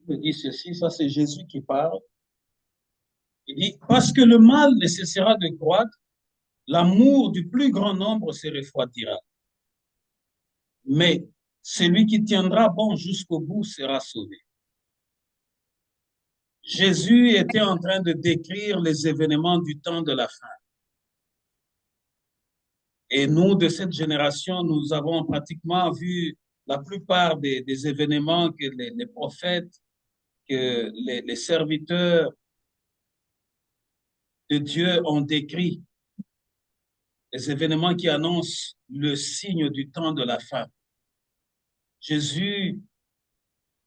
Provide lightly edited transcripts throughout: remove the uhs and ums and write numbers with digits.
Il dit ceci, ça c'est Jésus qui parle. Il dit, parce que le mal ne cessera de croître, l'amour du plus grand nombre se refroidira. Mais celui qui tiendra bon jusqu'au bout sera sauvé. Jésus était en train de décrire les événements du temps de la fin. Et nous, de cette génération, nous avons pratiquement vu la plupart des événements que les prophètes, que les serviteurs de Dieu ont décrits, les événements qui annoncent le signe du temps de la fin. Jésus,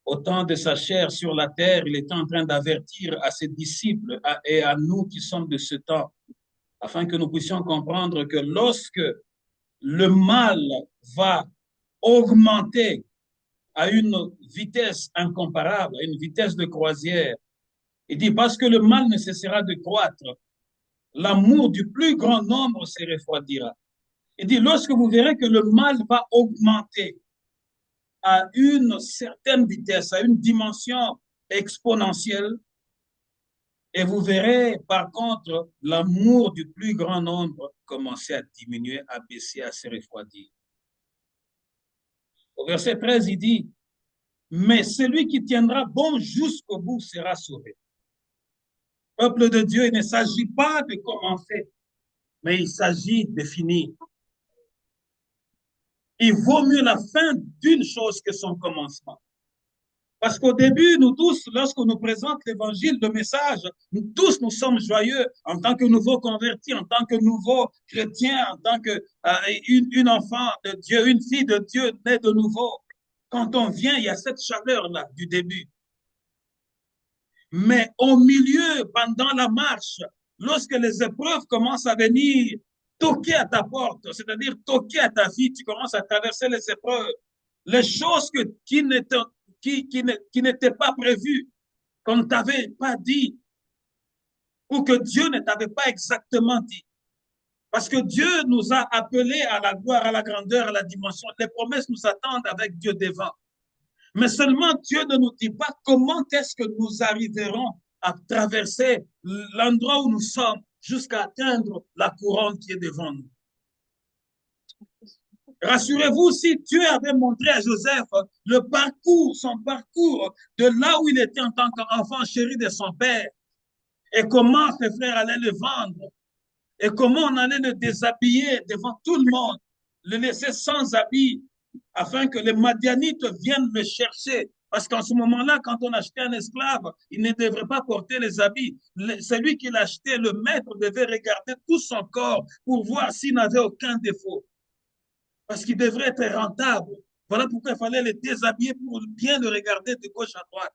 au temps de sa chair sur la terre, il était en train d'avertir à ses disciples et à nous qui sommes de ce temps, afin que nous puissions comprendre que lorsque le mal va augmenter à une vitesse incomparable, à une vitesse de croisière, il dit, parce que le mal ne cessera de croître, l'amour du plus grand nombre se refroidira. Il dit, lorsque vous verrez que le mal va augmenter à une certaine vitesse, à une dimension exponentielle, et vous verrez par contre l'amour du plus grand nombre commencer à diminuer, à baisser, à se refroidir. Au verset 13, il dit, mais celui qui tiendra bon jusqu'au bout sera sauvé. Peuple de Dieu, il ne s'agit pas de commencer, mais il s'agit de finir. Il vaut mieux la fin d'une chose que son commencement. Parce qu'au début, nous tous, lorsqu'on nous présente l'évangile, le message, nous tous, nous sommes joyeux en tant que nouveaux convertis, en tant que nouveaux chrétiens, en tant que une enfant de Dieu, une fille de Dieu née de nouveau. Quand on vient, il y a cette chaleur-là du début. Mais au milieu, pendant la marche, lorsque les épreuves commencent à venir toquer à ta porte, c'est-à-dire toquer à ta vie, tu commences à traverser les épreuves, les choses qui n'étaient pas prévues, qu'on ne t'avait pas dit, ou que Dieu ne t'avait pas exactement dit. Parce que Dieu nous a appelés à la gloire, à la grandeur, à la dimension. Les promesses nous attendent avec Dieu devant. Mais seulement Dieu ne nous dit pas comment est-ce que nous arriverons à traverser l'endroit où nous sommes jusqu'à atteindre la couronne qui est devant nous. Rassurez-vous, si Dieu avait montré à Joseph le parcours, son parcours de là où il était en tant qu'enfant chéri de son père, et comment ses frères allaient le vendre, et comment on allait le déshabiller devant tout le monde, le laisser sans habit, afin que les Madianites viennent le chercher. Parce qu'en ce moment-là, quand on achetait un esclave, il ne devrait pas porter les habits. Celui qui l'achetait, le maître, devait regarder tout son corps pour voir s'il n'avait aucun défaut. Parce qu'il devrait être rentable. Voilà pourquoi il fallait le déshabiller pour bien le regarder de gauche à droite.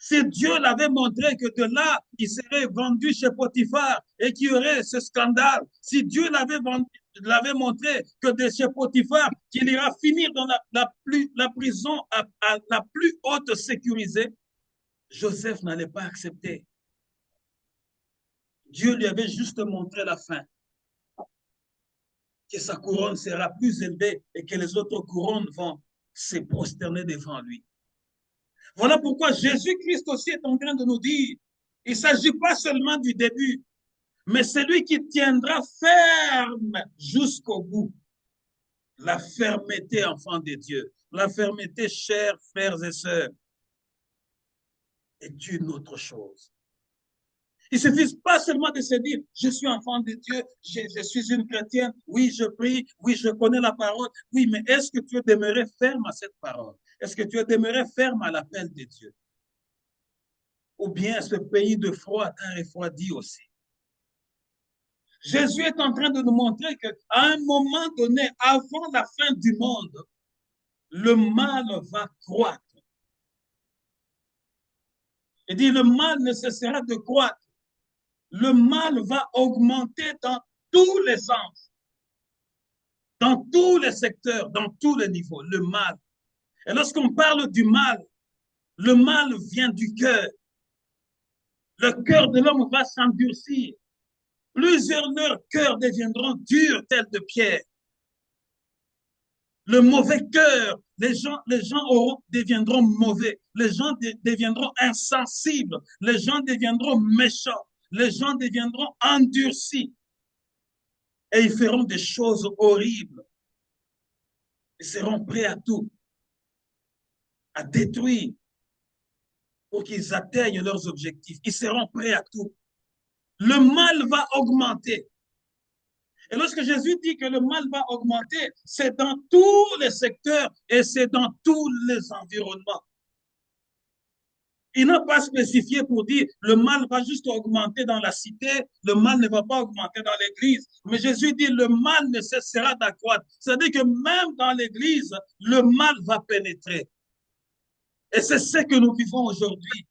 Si Dieu l'avait montré que de là, il serait vendu chez Potiphar et qu'il y aurait ce scandale, si Dieu l'avait montré que de chez Potiphar, qu'il ira finir dans la prison à la plus haute sécurisée, Joseph n'allait pas accepter. Dieu lui avait juste montré la fin, que sa couronne sera plus élevée et que les autres couronnes vont se prosterner devant lui. Voilà pourquoi Jésus-Christ aussi est en train de nous dire, il ne s'agit pas seulement du début, mais celui qui tiendra ferme jusqu'au bout. La fermeté, enfant de Dieu, la fermeté, chers frères et sœurs, est une autre chose. Il ne suffit pas seulement de se dire, je suis enfant de Dieu, je suis une chrétienne, oui, je prie, oui, je connais la parole, oui, mais est-ce que tu es demeuré ferme à cette parole? Est-ce que tu es demeuré ferme à l'appel de Dieu? Ou bien ce pays de froid t'a refroidi aussi? Jésus est en train de nous montrer qu'à un moment donné, avant la fin du monde, le mal va croître. Il dit, le mal ne cessera de croître. Le mal va augmenter dans tous les sens, dans tous les secteurs, dans tous les niveaux, le mal. Et lorsqu'on parle du mal, le mal vient du cœur. Le cœur de l'homme va s'endurcir. Plusieurs de leurs cœurs deviendront durs tels de pierre. Le mauvais cœur, deviendront mauvais, les gens deviendront insensibles, les gens deviendront méchants, les gens deviendront endurcis et ils feront des choses horribles. Ils seront prêts à tout, à détruire pour qu'ils atteignent leurs objectifs. Ils seront prêts à tout. Le mal va augmenter. Et lorsque Jésus dit que le mal va augmenter, c'est dans tous les secteurs et c'est dans tous les environnements. Il n'a pas spécifié pour dire le mal va juste augmenter dans la cité, le mal ne va pas augmenter dans l'église. Mais Jésus dit le mal ne cessera d'accroître. C'est-à-dire que même dans l'église, le mal va pénétrer. Et c'est ce que nous vivons aujourd'hui.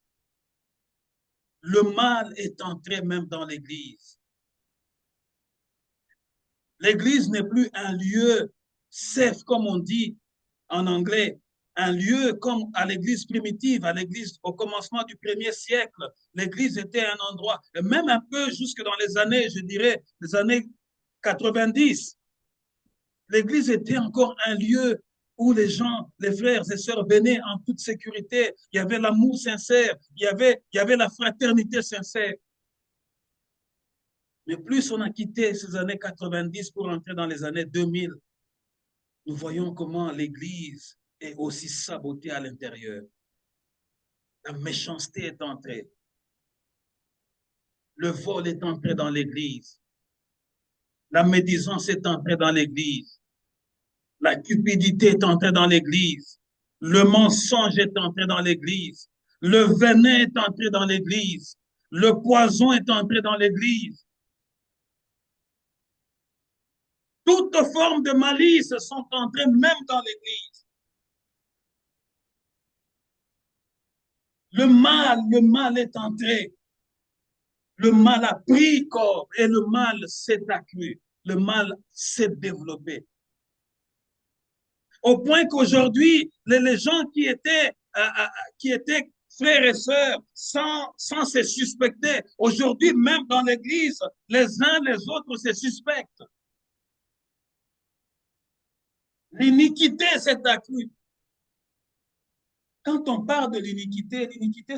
Le mal est entré même dans l'église. L'église n'est plus un lieu safe, comme on dit en anglais, un lieu comme à l'église primitive, à l'église au commencement du 1er siècle. L'église était un endroit, même un peu jusque dans les années, je dirais, les années 90. L'église était encore un lieu où les gens, les frères et sœurs venaient en toute sécurité. Il y avait l'amour sincère, il y avait la fraternité sincère. Mais plus on a quitté ces années 90 pour entrer dans les années 2000, nous voyons comment l'Église est aussi sabotée à l'intérieur. La méchanceté est entrée. Le vol est entré dans l'Église. La médisance est entrée dans l'Église. La cupidité est entrée dans l'Église. Le mensonge est entré dans l'Église. Le venin est entré dans l'Église. Le poison est entré dans l'Église. Toutes formes de malice sont entrées même dans l'Église. Le mal est entré. Le mal a pris corps et le mal s'est accru. Le mal s'est développé. Au point qu'aujourd'hui, les gens qui étaient frères et sœurs sans se suspecter, aujourd'hui, même dans l'Église, les uns les autres se suspectent. L'iniquité s'est accrue. Quand on parle de l'iniquité,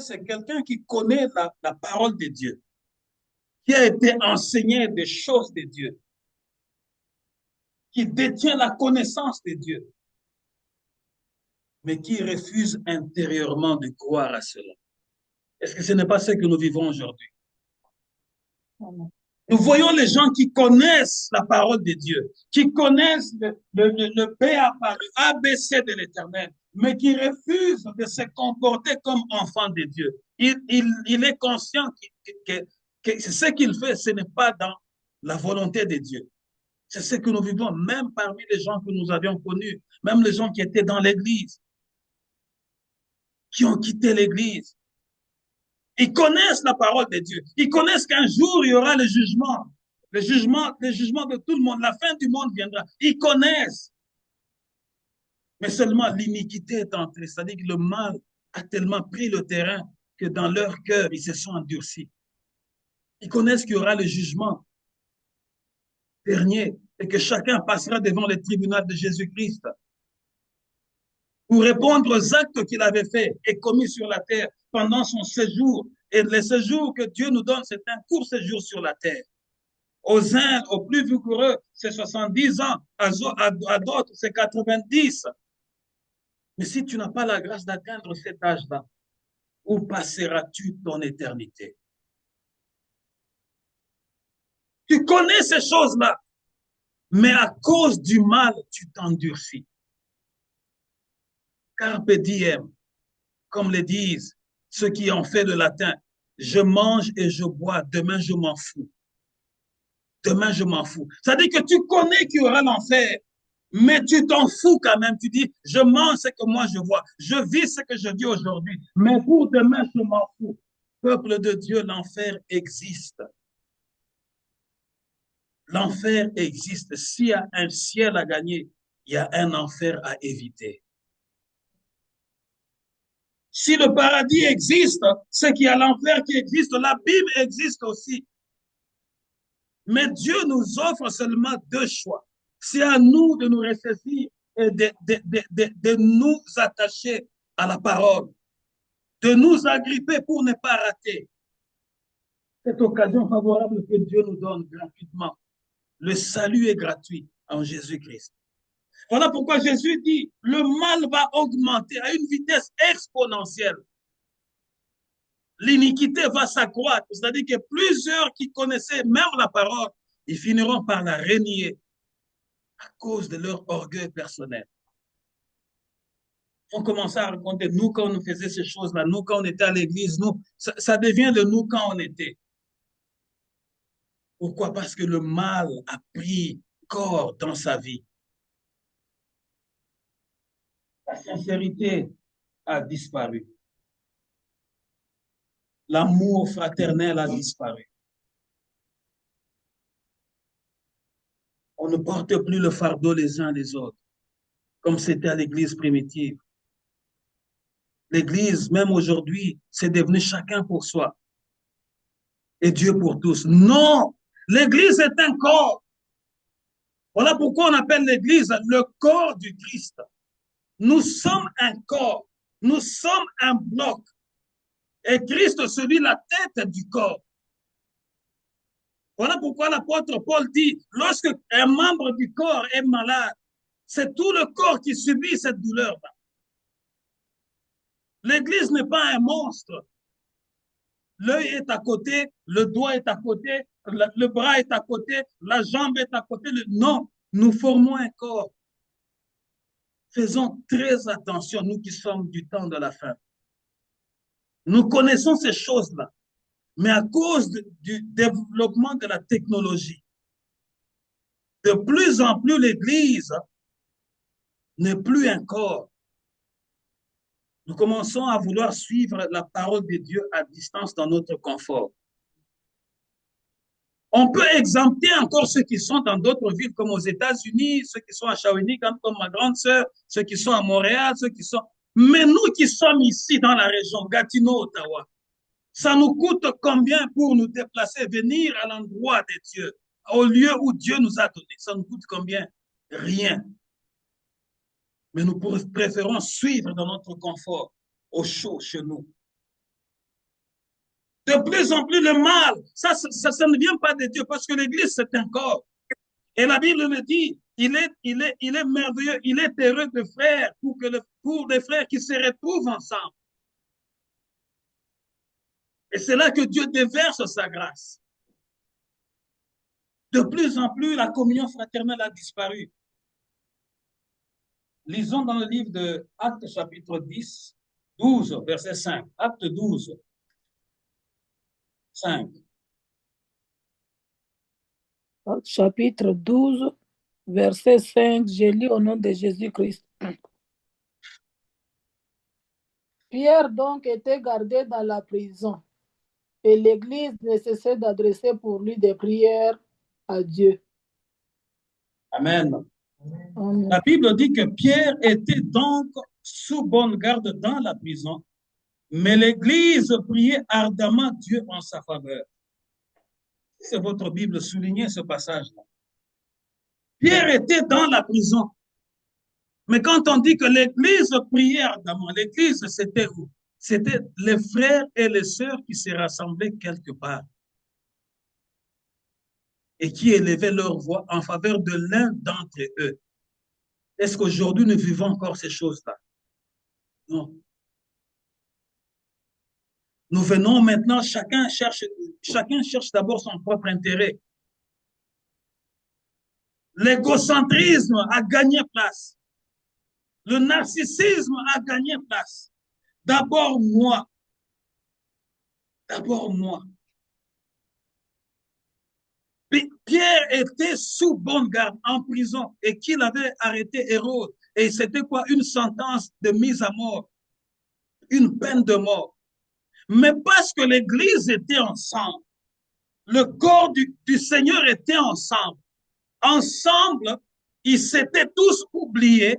c'est quelqu'un qui connaît la parole de Dieu, qui a été enseigné des choses de Dieu, qui détient la connaissance de Dieu, mais qui refuse intérieurement de croire à cela. Est-ce que ce n'est pas ce que nous vivons aujourd'hui? Nous voyons les gens qui connaissent la parole de Dieu, qui connaissent le ABC de l'Éternel, mais qui refusent de se comporter comme enfants de Dieu. Il est conscient que ce qu'il fait, ce n'est pas dans la volonté de Dieu. C'est ce que nous vivons, même parmi les gens que nous avions connus, même les gens qui étaient dans l'Église, qui ont quitté l'Église. Ils connaissent la parole de Dieu. Ils connaissent qu'un jour, il y aura le jugement de tout le monde. La fin du monde viendra. Ils connaissent. Mais seulement l'iniquité est entrée. C'est-à-dire que le mal a tellement pris le terrain que dans leur cœur, ils se sont endurcis. Ils connaissent qu'il y aura le jugement dernier et que chacun passera devant le tribunal de Jésus-Christ pour répondre aux actes qu'il avait faits et commis sur la terre pendant son séjour. Et le séjour que Dieu nous donne, c'est un court séjour sur la terre. Aux uns, aux plus vigoureux, c'est 70 ans, à d'autres, c'est 90. Mais si tu n'as pas la grâce d'atteindre cet âge-là, où passeras-tu ton éternité? Tu connais ces choses-là, mais à cause du mal, tu t'endurcis. Carpe diem, comme le disent ceux qui ont fait le latin, je mange et je bois, demain je m'en fous. Demain je m'en fous. C'est-à-dire que tu connais qu'il y aura l'enfer, mais tu t'en fous quand même. Tu dis, je mange ce que moi je vois, je vis ce que je vis aujourd'hui, mais pour demain je m'en fous. Peuple de Dieu, l'enfer existe. L'enfer existe. S'il y a un ciel à gagner, il y a un enfer à éviter. Si le paradis existe, c'est qu'il y a l'enfer qui existe, l'abîme existe aussi. Mais Dieu nous offre seulement deux choix. C'est à nous de nous ressaisir et de nous attacher à la parole, de nous agripper pour ne pas rater cette occasion favorable que Dieu nous donne gratuitement. Le salut est gratuit en Jésus-Christ. Voilà pourquoi Jésus dit, le mal va augmenter à une vitesse exponentielle. L'iniquité va s'accroître, c'est-à-dire que plusieurs qui connaissaient même la parole, ils finiront par la renier à cause de leur orgueil personnel. On commence à raconter, nous, quand on faisait ces choses-là, nous, quand on était à l'église, nous, ça devient de nous quand on était. Pourquoi? Parce que le mal a pris corps dans sa vie. La sincérité a disparu. L'amour fraternel a disparu. On ne porte plus le fardeau les uns les autres, comme c'était à l'église primitive. L'église, même aujourd'hui, c'est devenu chacun pour soi et Dieu pour tous. Non, l'église est un corps. Voilà pourquoi on appelle l'église le corps du Christ. Nous sommes un corps, nous sommes un bloc. Et Christ, celui la tête du corps. Voilà pourquoi l'apôtre Paul dit, lorsque un membre du corps est malade, c'est tout le corps qui subit cette douleur-là. L'église n'est pas un monstre. L'œil est à côté, le doigt est à côté, le bras est à côté, la jambe est à côté. Non, nous formons un corps. Faisons très attention, nous qui sommes du temps de la fin. Nous connaissons ces choses-là, mais à cause du développement de la technologie, de plus en plus l'Église n'est plus un corps. Nous commençons à vouloir suivre la parole de Dieu à distance dans notre confort. On peut exempter encore ceux qui sont dans d'autres villes comme aux États-Unis, ceux qui sont à Shawinigan comme ma grande sœur, ceux qui sont à Montréal, ceux qui sont... Mais nous qui sommes ici dans la région Gatineau, Ottawa, ça nous coûte combien pour nous déplacer, venir à l'endroit de Dieu, au lieu où Dieu nous a donné? Ça nous coûte combien? Rien. Mais nous préférons suivre dans notre confort, au chaud chez nous. De plus en plus, le mal, ça ne vient pas de Dieu, parce que l'Église, c'est un corps. Et la Bible le dit, il est merveilleux, il est heureux de frères, pour des frères qui se retrouvent ensemble. Et c'est là que Dieu déverse sa grâce. De plus en plus, la communion fraternelle a disparu. Lisons dans le livre de Actes chapitre 12, verset 5. Actes 12, 5. Chapitre 12, verset 5, je lis au nom de Jésus-Christ. Pierre donc était gardé dans la prison et l'Église ne cessait d'adresser pour lui des prières à Dieu. Amen. Amen. La Bible dit que Pierre était donc sous bonne garde dans la prison, mais l'Église priait ardemment Dieu en sa faveur. C'est votre Bible, soulignez ce passage-là. Pierre était dans la prison. Mais quand on dit que l'Église priait ardemment, l'Église, c'était où? C'était les frères et les sœurs qui se rassemblaient quelque part et qui élevaient leur voix en faveur de l'un d'entre eux. Est-ce qu'aujourd'hui, nous vivons encore ces choses-là? Non. Nous venons maintenant, chacun cherche d'abord son propre intérêt. L'égocentrisme a gagné place. Le narcissisme a gagné place. D'abord moi. D'abord moi. Pierre était sous bonne garde en prison et qu'il avait arrêté Hérode. Et c'était quoi? Une sentence de mise à mort. Une peine de mort. Mais parce que l'Église était ensemble, le corps du Seigneur était ensemble. Ensemble, ils s'étaient tous oubliés,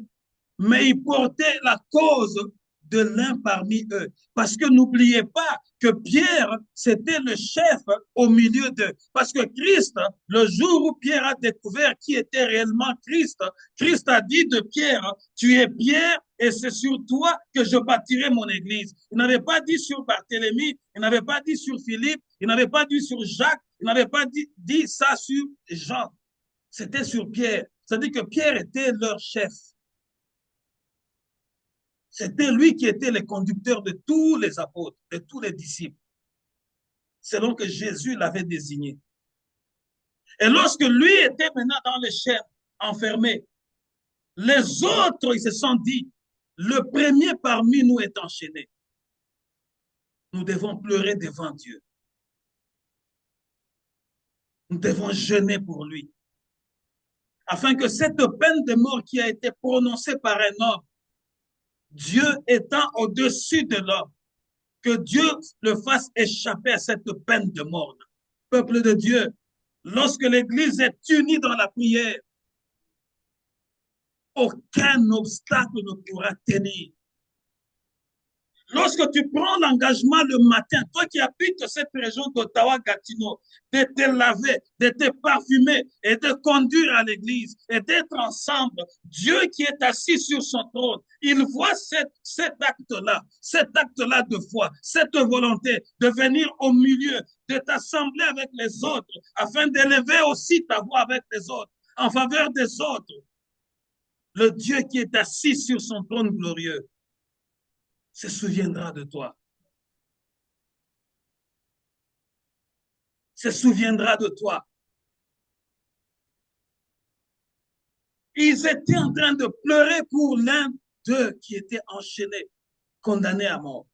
mais ils portaient la cause de l'un parmi eux. Parce que n'oubliez pas que Pierre, c'était le chef au milieu d'eux. Parce que Christ, le jour où Pierre a découvert qui était réellement Christ, Christ a dit de Pierre, tu es Pierre et c'est sur toi que je bâtirai mon église. Il n'avait pas dit sur Barthélemy, il n'avait pas dit sur Philippe, il n'avait pas dit sur Jacques, il n'avait pas dit ça sur Jean. C'était sur Pierre. C'est-à-dire que Pierre était leur chef. C'était lui qui était le conducteur de tous les apôtres, de tous les disciples, selon que Jésus l'avait désigné. Et lorsque lui était maintenant dans les chaînes, enfermé, les autres, ils se sont dit, le premier parmi nous est enchaîné. Nous devons pleurer devant Dieu. Nous devons jeûner pour lui. Afin que cette peine de mort qui a été prononcée par un homme, Dieu étant au-dessus de l'homme, que Dieu le fasse échapper à cette peine de mort. Peuple de Dieu, lorsque l'Église est unie dans la prière, aucun obstacle ne pourra tenir. Lorsque tu prends l'engagement le matin, toi qui habites cette région d'Ottawa-Gatineau, de te laver, de te parfumer et de conduire à l'église et d'être ensemble, Dieu qui est assis sur son trône, il voit cet acte-là de foi, cette volonté de venir au milieu, de t'assembler avec les autres, afin d'élever aussi ta voix avec les autres, en faveur des autres. Le Dieu qui est assis sur son trône glorieux se souviendra de toi. Se souviendra de toi. Ils étaient en train de pleurer pour l'un d'eux qui était enchaîné, condamné à mort.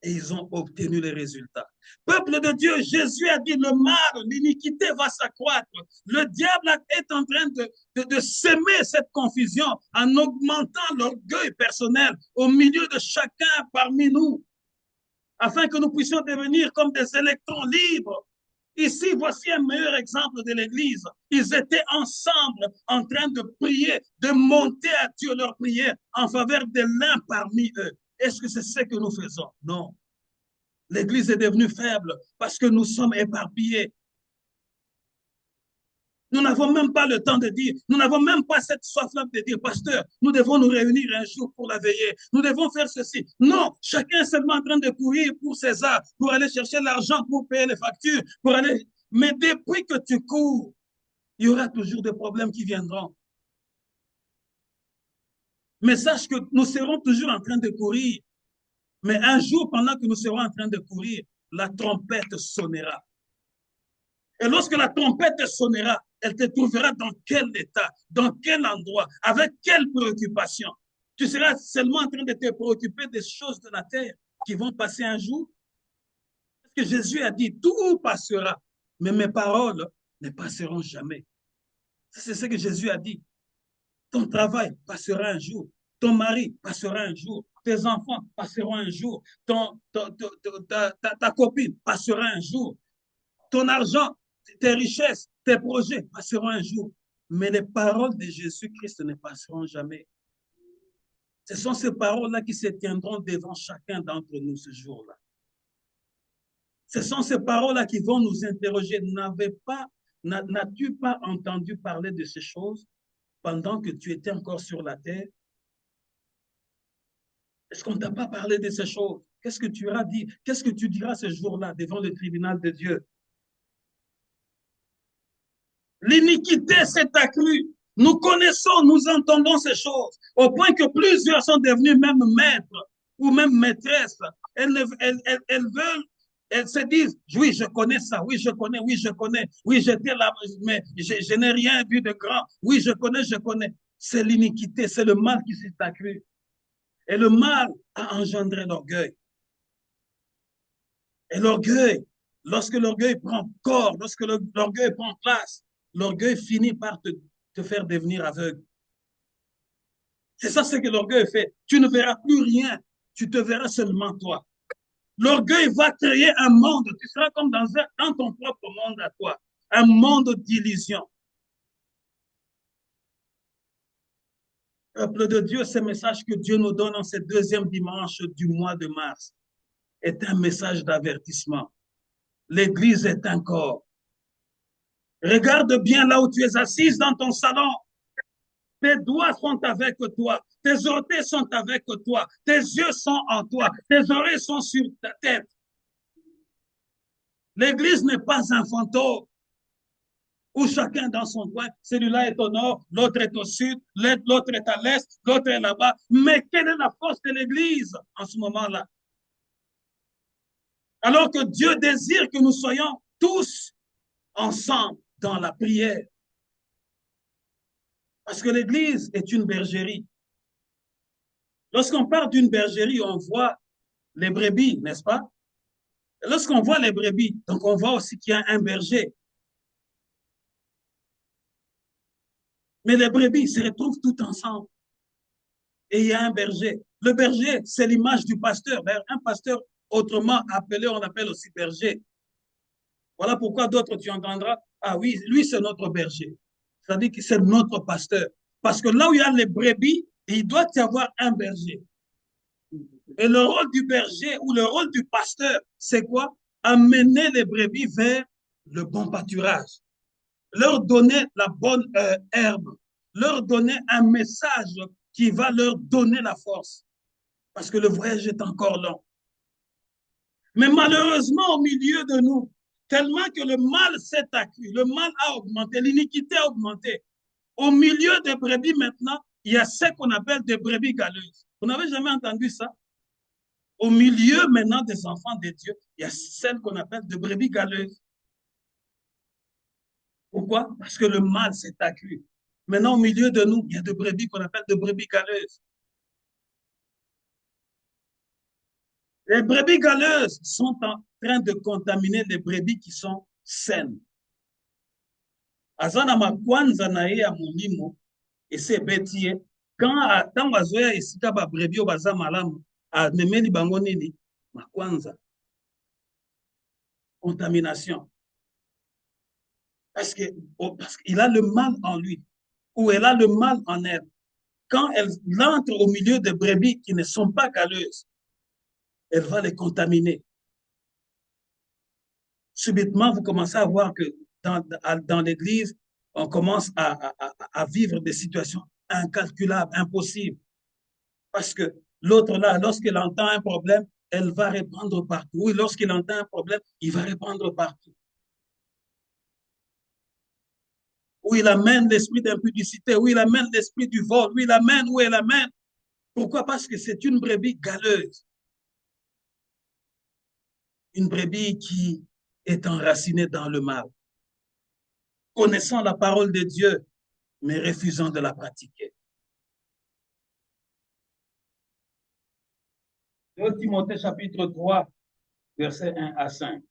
Et ils ont obtenu les résultats. Peuple de Dieu, Jésus a dit le mal, l'iniquité va s'accroître. Le diable est en train de semer cette confusion en augmentant l'orgueil personnel au milieu de chacun parmi nous, afin que nous puissions devenir comme des électrons libres. Ici, voici un meilleur exemple de l'Église. Ils étaient ensemble en train de prier, de monter à Dieu leur prière en faveur de l'un parmi eux. Est-ce que c'est ce que nous faisons? Non. L'Église est devenue faible parce que nous sommes éparpillés. Nous n'avons même pas le temps de dire, nous n'avons même pas cette soif-là de dire, pasteur, nous devons nous réunir un jour pour la veiller, nous devons faire ceci. Non, chacun est seulement en train de courir pour César, pour aller chercher l'argent, pour payer les factures, pour aller... Mais depuis que tu cours, il y aura toujours des problèmes qui viendront. Mais sache que nous serons toujours en train de courir. Mais un jour, pendant que nous serons en train de courir, la trompette sonnera. Et lorsque la trompette sonnera, elle te trouvera dans quel état, dans quel endroit, avec quelle préoccupation. Tu seras seulement en train de te préoccuper des choses de la terre qui vont passer un jour. Parce que Jésus a dit, tout passera, mais mes paroles ne passeront jamais. C'est ce que Jésus a dit. Ton travail passera un jour, ton mari passera un jour, tes enfants passeront un jour, ta copine passera un jour, ton argent, tes richesses, tes projets passeront un jour. Mais les paroles de Jésus-Christ ne passeront jamais. Ce sont ces paroles-là qui se tiendront devant chacun d'entre nous ce jour-là. Ce sont ces paroles-là qui vont nous interroger. N'as-tu pas entendu parler de ces choses pendant que tu étais encore sur la terre? Est-ce qu'on ne t'a pas parlé de ces choses? Qu'est-ce que tu auras dit? Qu'est-ce que tu diras ce jour-là devant le tribunal de Dieu? L'iniquité s'est accrue. Nous connaissons, nous entendons ces choses, au point que plusieurs sont devenus même maîtres ou même maîtresses. Elles veulent, elles se disent, oui, je connais ça, oui, je connais, oui, j'étais là, mais je n'ai rien vu de grand, oui, je connais. C'est l'iniquité, c'est le mal qui s'est accru. Et le mal a engendré l'orgueil. Et l'orgueil, lorsque l'orgueil prend corps, lorsque l'orgueil prend place, l'orgueil finit par te faire devenir aveugle. C'est ça ce que l'orgueil fait. Tu ne verras plus rien. Tu te verras seulement toi. L'orgueil va créer un monde. Tu seras comme dans ton propre monde à toi. Un monde d'illusion. Peuple de Dieu, ce message que Dieu nous donne en cette deuxième dimanche du mois de mars est un message d'avertissement. L'Église est un corps. Regarde bien là où tu es assise dans ton salon. Tes doigts sont avec toi. Tes orteils sont avec toi. Tes yeux sont en toi. Tes oreilles sont sur ta tête. L'Église n'est pas un fantôme où chacun dans son coin, celui-là est au nord, l'autre est au sud, l'autre est à l'est, l'autre est là-bas. Mais quelle est la force de l'Église en ce moment-là? Alors que Dieu désire que nous soyons tous ensemble dans la prière. Parce que l'Église est une bergerie. Lorsqu'on parle d'une bergerie, on voit les brebis, n'est-ce pas? Lorsqu'on voit les brebis, donc on voit aussi qu'il y a un berger. Mais les brebis se retrouvent tout ensemble. Et il y a un berger. Le berger, c'est l'image du pasteur. Un pasteur, autrement appelé, on appelle aussi berger. Voilà pourquoi d'autres, tu entendras, ah oui, lui, c'est notre berger. C'est-à-dire que c'est notre pasteur. Parce que là où il y a les brebis, il doit y avoir un berger. Et le rôle du berger ou le rôle du pasteur, c'est quoi? Amener les brebis vers le bon pâturage. Leur donner la bonne herbe. Leur donner un message qui va leur donner la force. Parce que le voyage est encore long. Mais malheureusement, au milieu de nous, tellement que le mal s'est accru, le mal a augmenté, l'iniquité a augmenté. Au milieu des brebis maintenant, il y a ce qu'on appelle des brebis galeuses. Vous n'avez jamais entendu ça? Au milieu maintenant des enfants de Dieu, il y a celles qu'on appelle des brebis galeuses. Pourquoi? Parce que le mal s'est accru. Maintenant, au milieu de nous, il y a des brebis qu'on appelle des brebis galeuses. Les brebis galeuses sont en train de contaminer les brebis qui sont saines. Aza na makwanza na ye ya molimo ese ebeti ye ntango azoya esika babrebi oyo baza malamu amemeli bango nini makwanza contamination parce qu'il a le mal en lui ou elle a le mal en elle. Quand elle entre au milieu de brebis qui ne sont pas galeuses, elle va les contaminer. Subitement, vous commencez à voir que dans l'église, on commence à vivre des situations incalculables, impossibles. Parce que l'autre là, lorsqu'il entend un problème, elle va répondre partout. Oui, lorsqu'il entend un problème, il va répondre partout. Où il amène l'esprit d'impudicité, où il amène l'esprit du vol, où il amène, où elle amène. Pourquoi? Parce que c'est une brebis galeuse. Une brebis qui est enracinée dans le mal. Connaissant la parole de Dieu, mais refusant de la pratiquer. 2 Timothée chapitre 3, versets 1 à 5.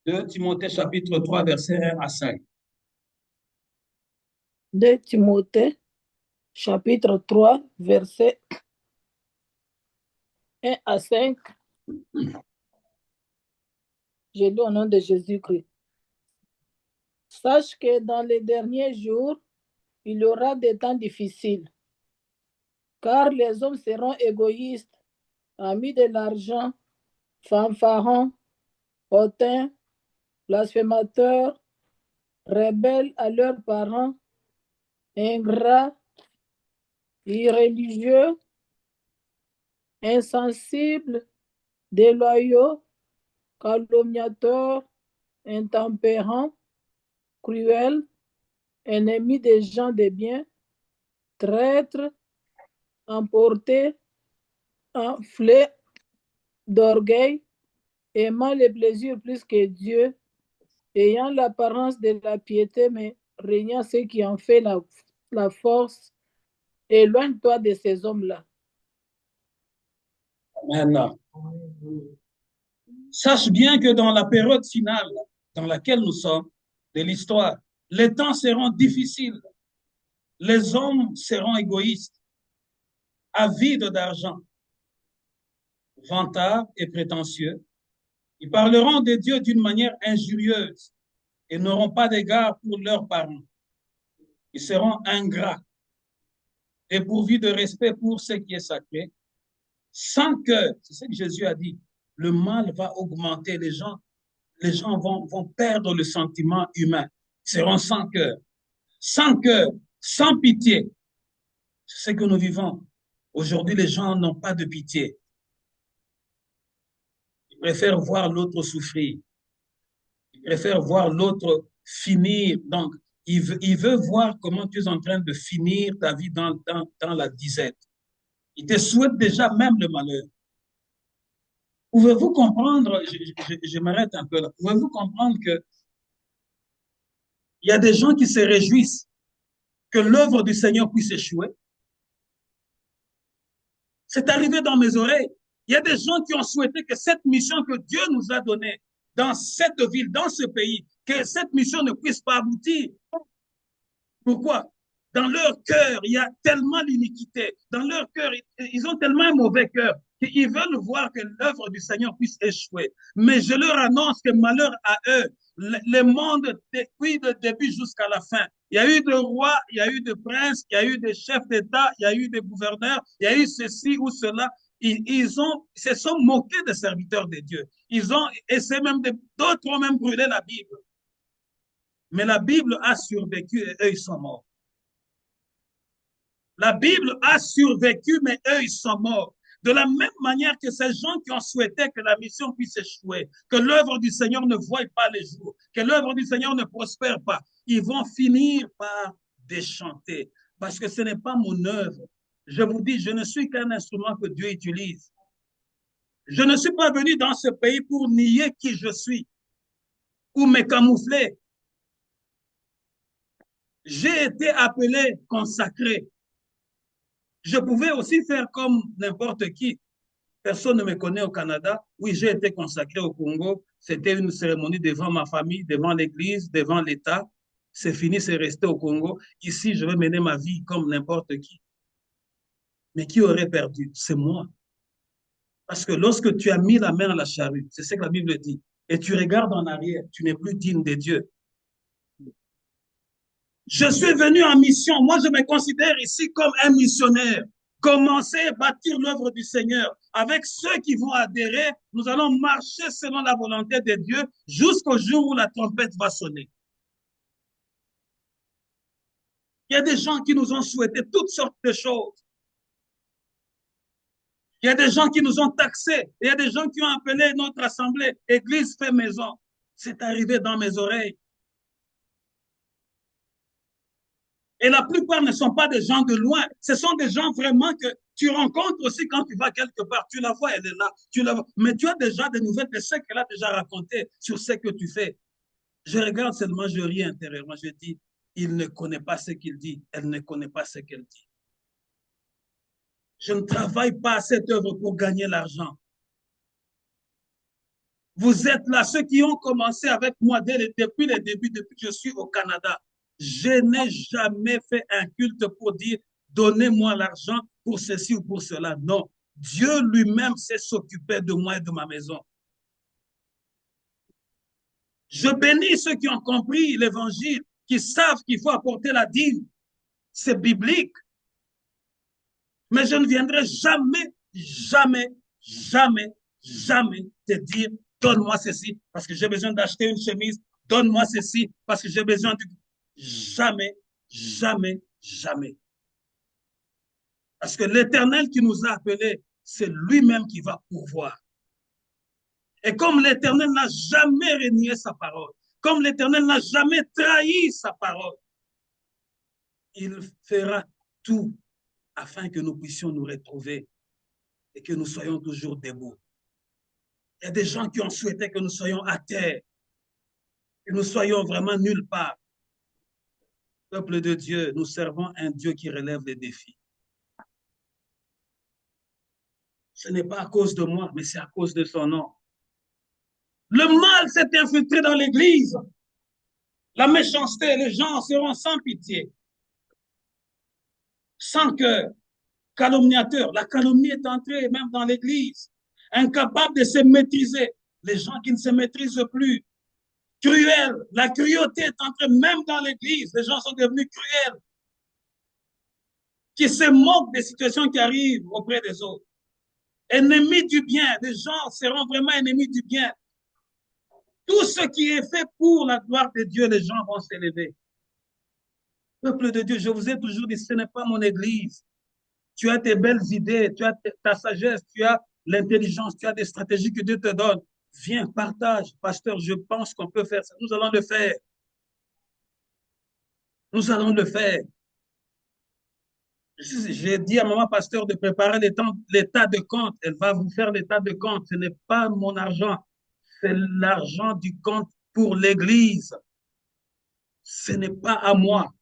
De Timothée chapitre 3, versets 1 à 5. 2 Timothée chapitre 3, versets 1 à 5. Je lis au nom de Jésus-Christ. Sache que dans les derniers jours, il y aura des temps difficiles, car les hommes seront égoïstes, amis de l'argent, fanfarons, hautains, blasphémateurs, rebelles à leurs parents, ingrats, irréligieux, insensibles, déloyaux, calomniateurs, intempérants, cruels, ennemis des gens de bien, traîtres, emportés, enflés d'orgueil, aimant les plaisirs plus que Dieu, ayant l'apparence de la piété, mais régnant ceux qui en fait la force. Éloigne-toi de ces hommes-là. Amen. Sache bien que dans la période finale dans laquelle nous sommes de l'histoire, les temps seront difficiles. Les hommes seront égoïstes, avides d'argent. vantards et prétentieux. Ils parleront de Dieu d'une manière injurieuse et n'auront pas d'égard pour leurs parents. Ils seront ingrats, dépourvus de respect pour ce qui est sacré, sans que, c'est ce que Jésus a dit, le mal va augmenter, les gens vont perdre le sentiment humain, ils seront sans cœur, sans pitié. C'est ce que nous vivons. Aujourd'hui, les gens n'ont pas de pitié. Ils préfèrent voir l'autre souffrir. Ils préfèrent voir l'autre finir. Donc, il veut voir comment tu es en train de finir ta vie dans la disette. Il te souhaite déjà même le malheur. Pouvez-vous comprendre, je m'arrête un peu là, pouvez-vous comprendre que il y a des gens qui se réjouissent que l'œuvre du Seigneur puisse échouer? C'est arrivé dans mes oreilles. Il y a des gens qui ont souhaité que cette mission que Dieu nous a donnée dans cette ville, dans ce pays, que cette mission ne puisse pas aboutir. Pourquoi? Dans leur cœur, il y a tellement l'iniquité. Dans leur cœur, ils ont tellement un mauvais cœur qu'ils veulent voir que l'œuvre du Seigneur puisse échouer. Mais je leur annonce que malheur à eux, le monde, depuis le début jusqu'à la fin, il y a eu des rois, il y a eu des princes, il y a eu des chefs d'État, il y a eu des gouverneurs, il y a eu ceci ou cela. Ils se sont moqués des serviteurs de Dieu. Ils ont essayé même d'autres ont même brûlé la Bible. Mais la Bible a survécu et eux, ils sont morts. La Bible a survécu, mais eux, ils sont morts. De la même manière que ces gens qui ont souhaité que la mission puisse échouer, que l'œuvre du Seigneur ne voie pas les jours, que l'œuvre du Seigneur ne prospère pas, ils vont finir par déchanter. Parce que ce n'est pas mon œuvre. Je vous dis, je ne suis qu'un instrument que Dieu utilise. Je ne suis pas venu dans ce pays pour nier qui je suis ou me camoufler. J'ai été appelé consacré. Je pouvais aussi faire comme n'importe qui. Personne ne me connaît au Canada. Oui, j'ai été consacré au Congo. C'était une cérémonie devant ma famille, devant l'Église, devant l'État. C'est fini, c'est resté au Congo. Ici, je vais mener ma vie comme n'importe qui. Mais qui aurait perdu? C'est moi. Parce que lorsque tu as mis la main à la charrue, c'est ce que la Bible dit, et tu regardes en arrière, tu n'es plus digne de Dieu. Je suis venu en mission. Moi, je me considère ici comme un missionnaire. Commencer à bâtir l'œuvre du Seigneur. Avec ceux qui vont adhérer, nous allons marcher selon la volonté de Dieu jusqu'au jour où la trompette va sonner. Il y a des gens qui nous ont souhaité toutes sortes de choses. Il y a des gens qui nous ont taxés. Il y a des gens qui ont appelé notre assemblée Église fait maison. C'est arrivé dans mes oreilles. Et la plupart ne sont pas des gens de loin. Ce sont des gens vraiment que tu rencontres aussi quand tu vas quelque part. Tu la vois, elle est là. Tu la vois. Mais tu as déjà des nouvelles de ce qu'elle a déjà raconté sur ce que tu fais. Je regarde seulement, je ris intérieurement. Je dis, il ne connaît pas ce qu'il dit. Elle ne connaît pas ce qu'elle dit. Je ne travaille pas à cette œuvre pour gagner l'argent. Vous êtes là, ceux qui ont commencé avec moi depuis le début, depuis que je suis au Canada. Je n'ai jamais fait un culte pour dire donnez-moi l'argent pour ceci ou pour cela. Non, Dieu lui-même sait s'occuper de moi et de ma maison. Je bénis ceux qui ont compris l'évangile, qui savent qu'il faut apporter la dîme. C'est biblique. Mais je ne viendrai jamais, jamais, jamais, jamais te dire donne-moi ceci parce que j'ai besoin d'acheter une chemise, donne-moi ceci parce que j'ai besoin de... Jamais, jamais, jamais. Parce que l'Éternel qui nous a appelés, c'est lui-même qui va pourvoir. Et comme l'Éternel n'a jamais renié sa parole, comme l'Éternel n'a jamais trahi sa parole, il fera tout afin que nous puissions nous retrouver et que nous soyons toujours debout. Il y a des gens qui ont souhaité que nous soyons à terre, que nous soyons vraiment nulle part. Peuple de Dieu, nous servons un Dieu qui relève les défis. Ce n'est pas à cause de moi, mais c'est à cause de son nom. Le mal s'est infiltré dans l'Église. La méchanceté, les gens seront sans pitié, sans cœur, calomniateurs. La calomnie est entrée même dans l'Église. incapables de se maîtriser, les gens qui ne se maîtrisent plus, cruels. La cruauté est entrée même dans l'Église. Les gens sont devenus cruels, qui se moquent des situations qui arrivent auprès des autres. Ennemis du bien, les gens seront vraiment ennemis du bien. Tout ce qui est fait pour la gloire de Dieu, les gens vont s'élever. Peuple de Dieu, je vous ai toujours dit, ce n'est pas mon église. Tu as tes belles idées, tu as ta sagesse, tu as l'intelligence, tu as des stratégies que Dieu te donne. Viens, partage. Pasteur, je pense qu'on peut faire ça. Nous allons le faire. Nous allons le faire. J'ai dit à maman pasteur de préparer l'état de compte. Elle va vous faire l'état de compte. Ce n'est pas mon argent. C'est l'argent du compte pour l'église. Ce n'est pas à moi.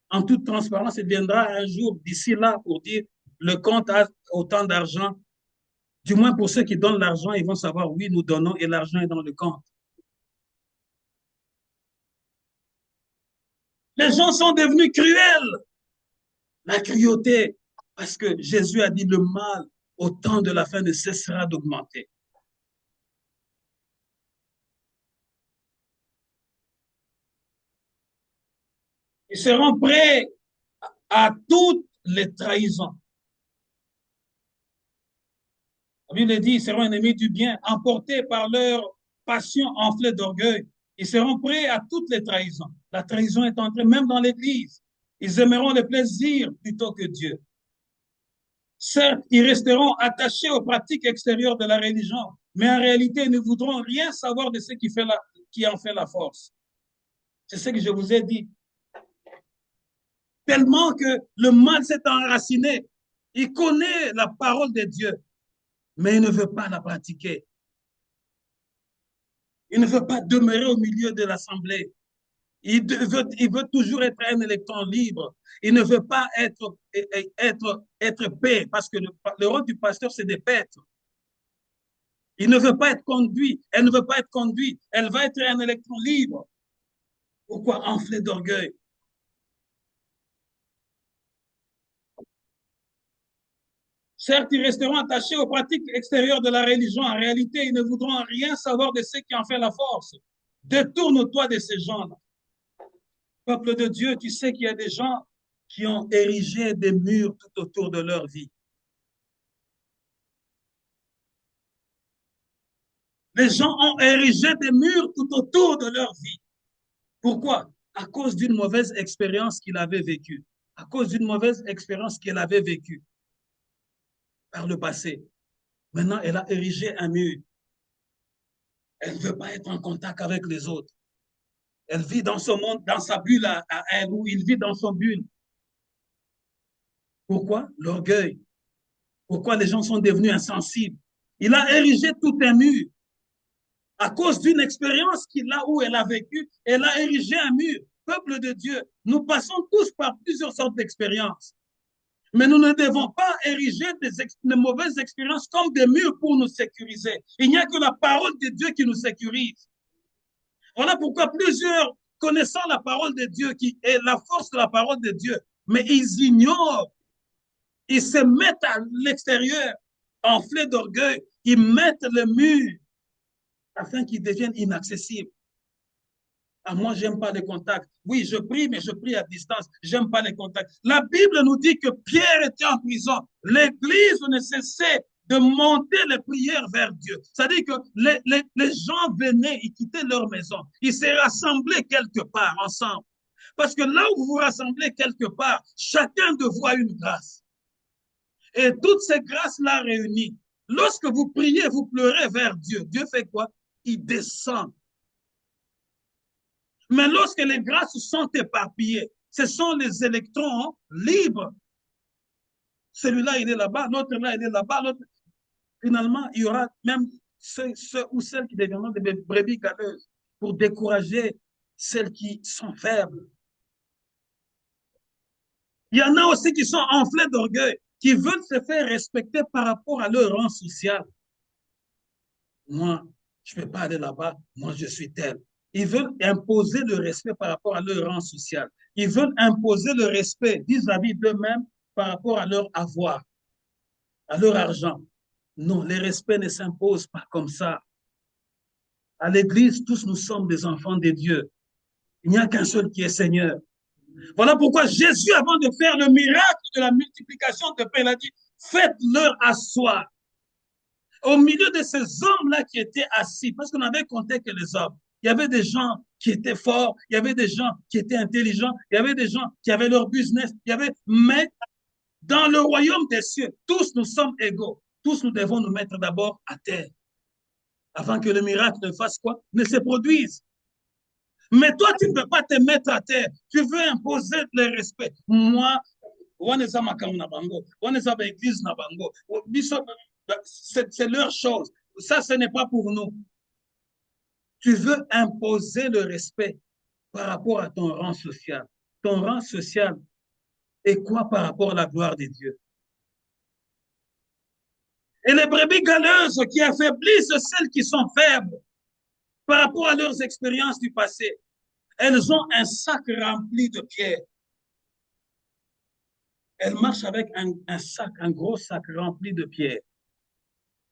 En toute transparence, il viendra un jour d'ici là pour dire le compte a autant d'argent. Du moins pour ceux qui donnent l'argent, ils vont savoir oui, nous donnons et l'argent est dans le compte. Les gens sont devenus cruels. La cruauté, parce que Jésus a dit le mal au temps de la fin ne cessera d'augmenter. Ils seront prêts à toutes les trahisons. La Bible dit, ils seront ennemis du bien, emportés par leur passion enflée d'orgueil. Ils seront prêts à toutes les trahisons. La trahison est entrée même dans l'Église. Ils aimeront le plaisir plutôt que Dieu. Certes, ils resteront attachés aux pratiques extérieures de la religion, mais en réalité, ils ne voudront rien savoir de ce qui en fait la force. C'est ce que je vous ai dit. Tellement que le mal s'est enraciné. Il connaît la parole de Dieu, mais il ne veut pas la pratiquer. Il ne veut pas demeurer au milieu de l'assemblée. Il veut toujours être un électron libre. Il ne veut pas être paix, parce que le rôle du pasteur, c'est de paître. Il ne veut pas être conduit. Elle ne veut pas être conduite. Elle va être un électron libre. Pourquoi enfler d'orgueil? Certes, ils resteront attachés aux pratiques extérieures de la religion. En réalité, ils ne voudront rien savoir de ce qui en fait la force. Détourne-toi de ces gens-là. Peuple de Dieu, tu sais qu'il y a des gens qui ont érigé des murs tout autour de leur vie. Les gens ont érigé des murs tout autour de leur vie. Pourquoi? À cause d'une mauvaise expérience qu'il avait vécue. À cause d'une mauvaise expérience qu'elle avait vécue par le passé. Maintenant, elle a érigé un mur. Elle ne veut pas être en contact avec les autres. Elle vit dans son monde, dans sa bulle à elle, ou il vit dans son bulle. Pourquoi? L'orgueil. Pourquoi les gens sont devenus insensibles? Il a érigé tout un mur. À cause d'une expérience qu'il a où elle a vécu, elle a érigé un mur. Peuple de Dieu, nous passons tous par plusieurs sortes d'expériences. Mais nous ne devons pas ériger des mauvaises expériences comme des murs pour nous sécuriser. Il n'y a que la parole de Dieu qui nous sécurise. Voilà pourquoi plusieurs, connaissant la parole de Dieu, qui est la force de la parole de Dieu, mais ils ignorent, ils se mettent à l'extérieur, enflés d'orgueil, ils mettent le mur afin qu'ils deviennent inaccessibles. Ah, moi, j'aime pas les contacts. Oui, je prie, mais je prie à distance. J'aime pas les contacts. La Bible nous dit que Pierre était en prison. L'Église ne cessait de monter les prières vers Dieu. C'est-à-dire que les gens venaient, ils quittaient leur maison. Ils se rassemblaient quelque part ensemble. Parce que là où vous vous rassemblez quelque part, chacun de vous a une grâce. Et toutes ces grâces-là réunies, lorsque vous priez, vous pleurez vers Dieu. Dieu fait quoi? Il descend. Mais lorsque les grâces sont éparpillées, ce sont les électrons libres. Celui-là, il est là-bas, l'autre là, il est là-bas, l'autre. Finalement, il y aura même ceux ou celles qui deviendront des brebis galeuses pour décourager celles qui sont faibles. Il y en a aussi qui sont enflés d'orgueil, qui veulent se faire respecter par rapport à leur rang social. Moi, je ne peux pas aller là-bas, moi je suis tel. Ils veulent imposer le respect par rapport à leur rang social. Ils veulent imposer le respect vis-à-vis d'eux-mêmes par rapport à leur avoir. à leur argent. Non, le respect ne s'impose pas comme ça. À l'église, tous nous sommes des enfants de Dieu. Il n'y a qu'un seul qui est Seigneur. Voilà pourquoi Jésus, avant de faire le miracle de la multiplication de pain, il a dit, faites-leur asseoir. Au milieu de ces hommes-là qui étaient assis, parce qu'on avait compté que les hommes, il y avait des gens qui étaient forts, il y avait des gens qui étaient intelligents, il y avait des gens qui avaient leur business, mais dans le royaume des cieux, tous nous sommes égaux. Tous nous devons nous mettre d'abord à terre, avant que le miracle ne fasse quoi? Ne se produise. Mais toi, tu ne peux pas te mettre à terre. Tu veux imposer le respect. Moi, c'est leur chose. Ça, ce n'est pas pour nous. Tu veux imposer le respect par rapport à ton rang social. Ton rang social est quoi par rapport à la gloire de Dieu? Et les brebis galeuses qui affaiblissent celles qui sont faibles par rapport à leurs expériences du passé, elles ont un sac rempli de pierres. Elles marchent avec un sac, un gros sac rempli de pierres.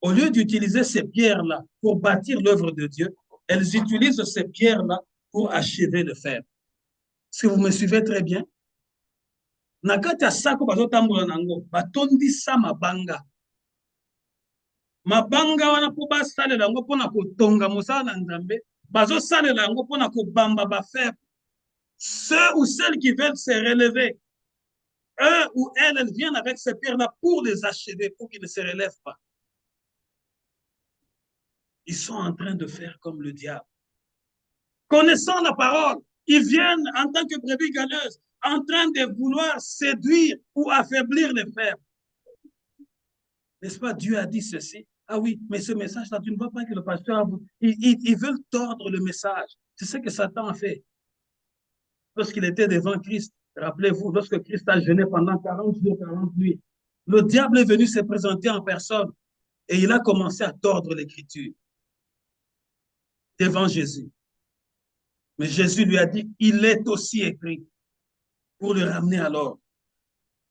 Au lieu d'utiliser ces pierres-là pour bâtir l'œuvre de Dieu, elles utilisent ces pierres-là pour achever le fer. Est-ce que vous me suivez très bien? Nakati ya sako bazotambola nango batondisa mabanga. Mabanga wana po basalela yango mpona kotonga mosala na Nzambe, bazosalela yango mpona kobamba bafaible. Ceux ou celles qui veulent se relever, eux ou elles viennent avec ces pierres-là pour les achever, pour qu'ils ne se relèvent pas. Ils sont en train de faire comme le diable. Connaissant la parole, ils viennent en tant que brebis galeuses, en train de vouloir séduire ou affaiblir les faibles. N'est-ce pas, Dieu a dit ceci? Ah oui, mais ce message-là, tu ne vois pas que le pasteur a... Ils veulent tordre le message. C'est ce que Satan a fait. Lorsqu'il était devant Christ, rappelez-vous, lorsque Christ a jeûné pendant 40 jours, 40 nuits, le diable est venu se présenter en personne et il a commencé à tordre l'écriture devant Jésus. Mais Jésus lui a dit, il est aussi écrit pour le ramener à l'ordre.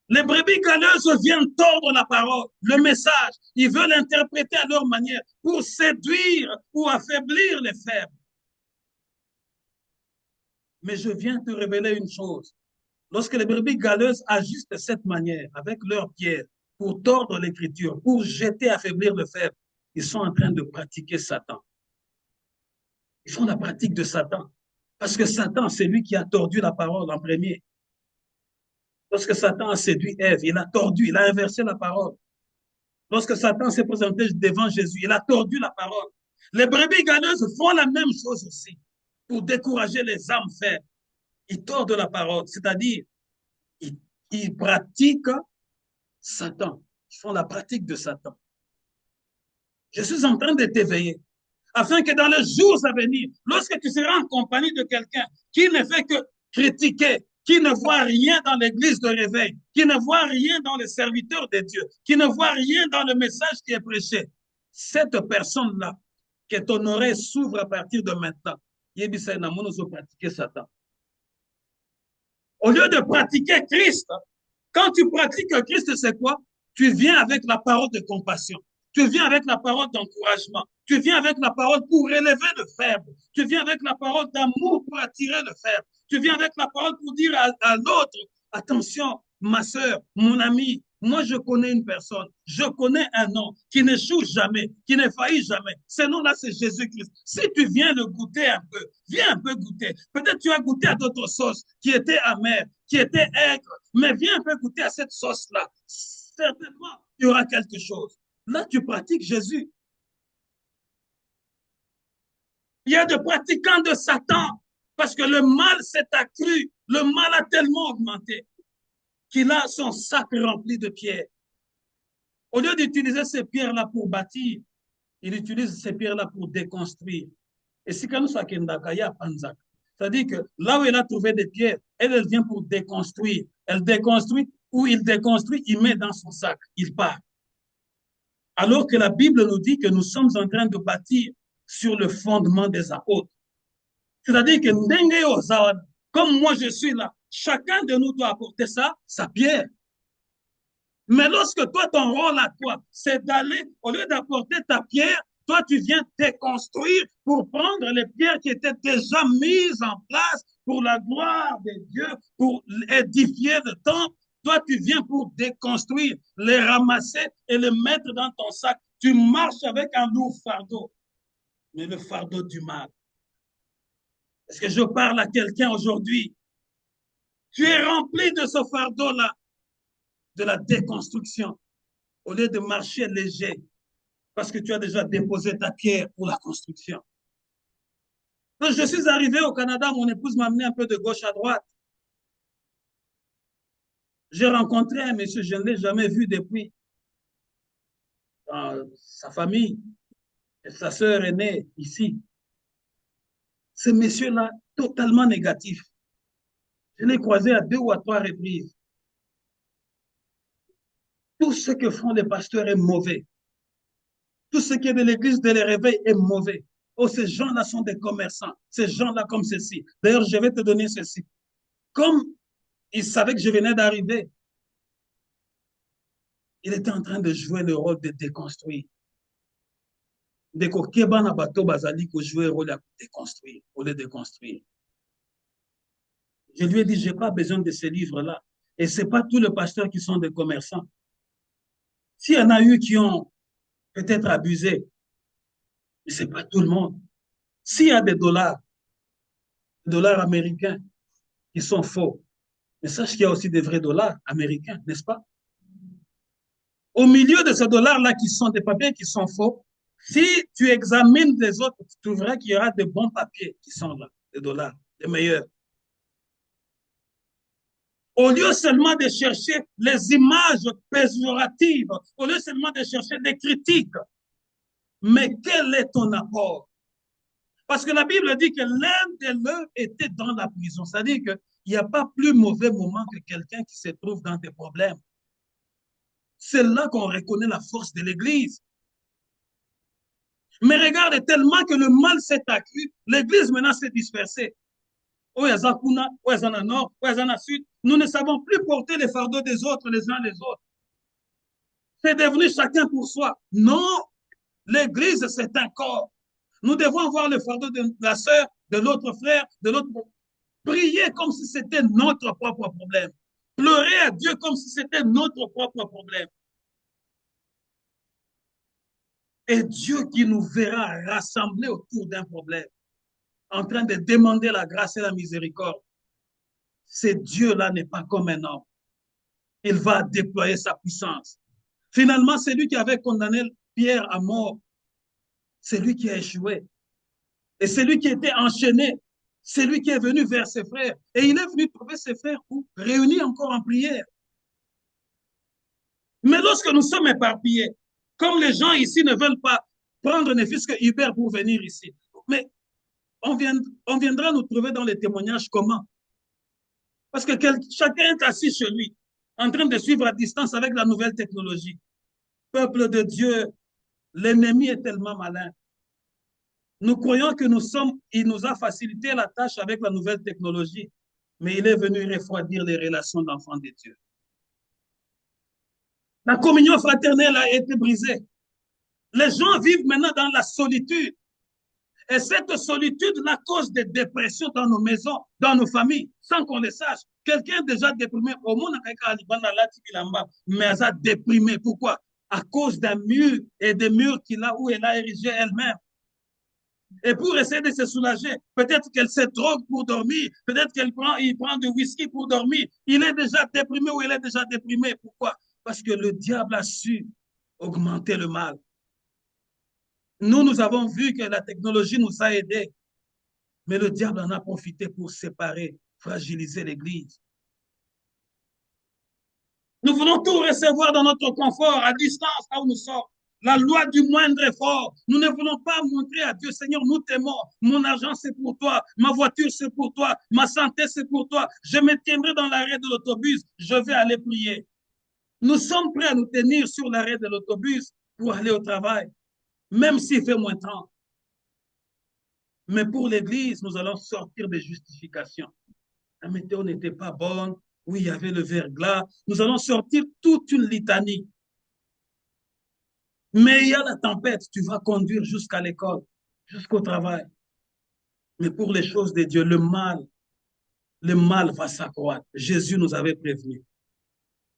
Les brebis galeuses viennent tordre la parole, le message. Ils veulent l'interpréter à leur manière pour séduire ou affaiblir les faibles. Mais je viens te révéler une chose. Lorsque les brebis galeuses agissent de cette manière, avec leurs pierres, pour tordre l'écriture, pour jeter, affaiblir le faible, ils sont en train de pratiquer Satan. Ils font la pratique de Satan. Parce que Satan, c'est lui qui a tordu la parole en premier. Lorsque Satan a séduit Ève, il a tordu, il a inversé la parole. Lorsque Satan s'est présenté devant Jésus, il a tordu la parole. Les brebis galeuses font la même chose aussi pour décourager les âmes faibles. Ils tordent la parole, c'est-à-dire ils pratiquent Satan. Ils font la pratique de Satan. Je suis en train de t'éveiller afin que dans les jours à venir, lorsque tu seras en compagnie de quelqu'un qui ne fait que critiquer, qui ne voit rien dans l'église de réveil, qui ne voit rien dans les serviteurs de Dieu, qui ne voit rien dans le message qui est prêché, cette personne-là, que ton oreille s'ouvre à partir de maintenant, pratiquer Satan. Au lieu de pratiquer Christ, quand tu pratiques Christ, c'est quoi? Tu viens avec la parole de compassion. Tu viens avec la parole d'encouragement. Tu viens avec la parole pour relever le faible. Tu viens avec la parole d'amour pour attirer le faible. Tu viens avec la parole pour dire à l'autre, attention, ma soeur, mon ami, moi je connais une personne, je connais un nom qui n'échoue jamais, qui ne faillit jamais. Ce nom-là, c'est Jésus-Christ. Si tu viens le goûter un peu, viens un peu goûter. Peut-être tu as goûté à d'autres sauces qui étaient amères, qui étaient aigres, mais viens un peu goûter à cette sauce-là. Certainement, il y aura quelque chose. Là, tu pratiques Jésus. Il y a des pratiquants de Satan parce que le mal s'est accru, le mal a tellement augmenté qu'il a son sac rempli de pierres. Au lieu d'utiliser ces pierres-là pour bâtir, il utilise ces pierres-là pour déconstruire. Et si quand nous sommes c'est-à-dire que là où il a trouvé des pierres, elle vient pour déconstruire. Elle déconstruit, ou il déconstruit, il met dans son sac, il part. Alors que la Bible nous dit que nous sommes en train de bâtir sur le fondement des apôtres. C'est-à-dire que comme moi je suis là, chacun de nous doit apporter ça, sa pierre. Mais lorsque toi, ton rôle à toi, c'est d'aller, au lieu d'apporter ta pierre, toi, tu viens déconstruire pour prendre les pierres qui étaient déjà mises en place pour la gloire de Dieu, pour édifier le temple. Toi, tu viens pour déconstruire, les ramasser et les mettre dans ton sac. Tu marches avec un lourd fardeau, mais le fardeau du mal. Est-ce que je parle à quelqu'un aujourd'hui? Tu es rempli de ce fardeau-là, de la déconstruction, au lieu de marcher léger, parce que tu as déjà déposé ta pierre pour la construction. Quand je suis arrivé au Canada, mon épouse m'a amené un peu de gauche à droite. J'ai rencontré un monsieur, je ne l'ai jamais vu depuis. Sa famille, sa sœur est née ici. Ce monsieur-là, totalement négatif. Je l'ai croisé à 2 ou à 3 reprises. Tout ce que font les pasteurs est mauvais. Tout ce qui est de l'église de les réveils est mauvais. Oh, ces gens-là sont des commerçants. Ces gens-là comme ceci. D'ailleurs, je vais te donner ceci. Comme il savait que je venais d'arriver, il était en train de jouer le rôle de déconstruire. De kokeba na bato bazali ko jouer le rôle de déconstruire, au lieu de construire. Je lui ai dit, je n'ai pas besoin de ces livres-là. Et ce n'est pas tous les pasteurs qui sont des commerçants. S'il y en a eu qui ont peut-être abusé, mais ce n'est pas tout le monde. S'il y a des dollars américains qui sont faux, mais sache qu'il y a aussi des vrais dollars américains, n'est-ce pas? Au milieu de ces dollars-là qui sont des papiers qui sont faux, si tu examines les autres, tu trouveras qu'il y aura de bons papiers qui sont là, des dollars, les meilleurs. Au lieu seulement de chercher les images péjoratives, au lieu seulement de chercher des critiques, mais quel est ton apport? Parce que la Bible dit que l'un des leurs était dans la prison. C'est-à-dire qu'il n'y a pas plus mauvais moment que quelqu'un qui se trouve dans des problèmes. C'est là qu'on reconnaît la force de l'Église. Mais regarde, tellement que le mal s'est accru, l'Église maintenant s'est dispersée. Nous ne savons plus porter les fardeaux des autres les uns les autres. C'est devenu chacun pour soi. Non, l'Église, c'est un corps. Nous devons avoir le fardeau de la sœur, de l'autre frère, de l'autre. Prier comme si c'était notre propre problème. Pleurer à Dieu comme si c'était notre propre problème. Et Dieu qui nous verra rassemblés autour d'un problème, en train de demander la grâce et la miséricorde. Ce Dieu-là n'est pas comme un homme. Il va déployer sa puissance. Finalement, c'est lui qui avait condamné Pierre à mort. C'est lui qui a échoué. Et c'est lui qui était enchaîné. C'est lui qui est venu vers ses frères. Et il est venu trouver ses frères pour réunir encore en prière. Mais lorsque nous sommes éparpillés, comme les gens ici ne veulent pas prendre ne fût-ce que Uber pour venir ici, mais on viendra nous trouver dans les témoignages comment? Parce que chacun est assis chez lui, en train de suivre à distance avec la nouvelle technologie. Peuple de Dieu, l'ennemi est tellement malin. Nous croyons que il nous a facilité la tâche avec la nouvelle technologie, mais il est venu refroidir les relations d'enfants de Dieu. La communion fraternelle a été brisée. Les gens vivent maintenant dans la solitude. Et cette solitude la cause des dépressions dans nos maisons, dans nos familles, sans qu'on le sache. Quelqu'un déjà déprimé, au monde, mais elle a déprimé. Pourquoi? À cause d'un mur et des murs où elle a érigé elle-même. Et pour essayer de se soulager, peut-être qu'elle se drogue pour dormir, peut-être qu'il prend du whisky pour dormir. Il est déjà déprimé ou elle est déjà déprimée. Pourquoi? Parce que le diable a su augmenter le mal. Nous avons vu que la technologie nous a aidés, mais le diable en a profité pour séparer, fragiliser l'Église. Nous voulons tout recevoir dans notre confort, à distance, là où nous sommes. La loi du moindre effort. Nous ne voulons pas montrer à Dieu, Seigneur, nous t'aimons. Mon argent, c'est pour toi. Ma voiture, c'est pour toi. Ma santé, c'est pour toi. Je me tiendrai dans l'arrêt de l'autobus. Je vais aller prier. Nous sommes prêts à nous tenir sur l'arrêt de l'autobus pour aller au travail, même s'il fait moins 30. Mais pour l'Église, nous allons sortir des justifications. La météo n'était pas bonne, Oui, il y avait le verglas. Nous allons sortir toute une litanie. Mais il y a la tempête. Tu vas conduire jusqu'à l'école, jusqu'au travail. Mais pour les choses de Dieu, le mal va s'accroître. Jésus nous avait prévenu.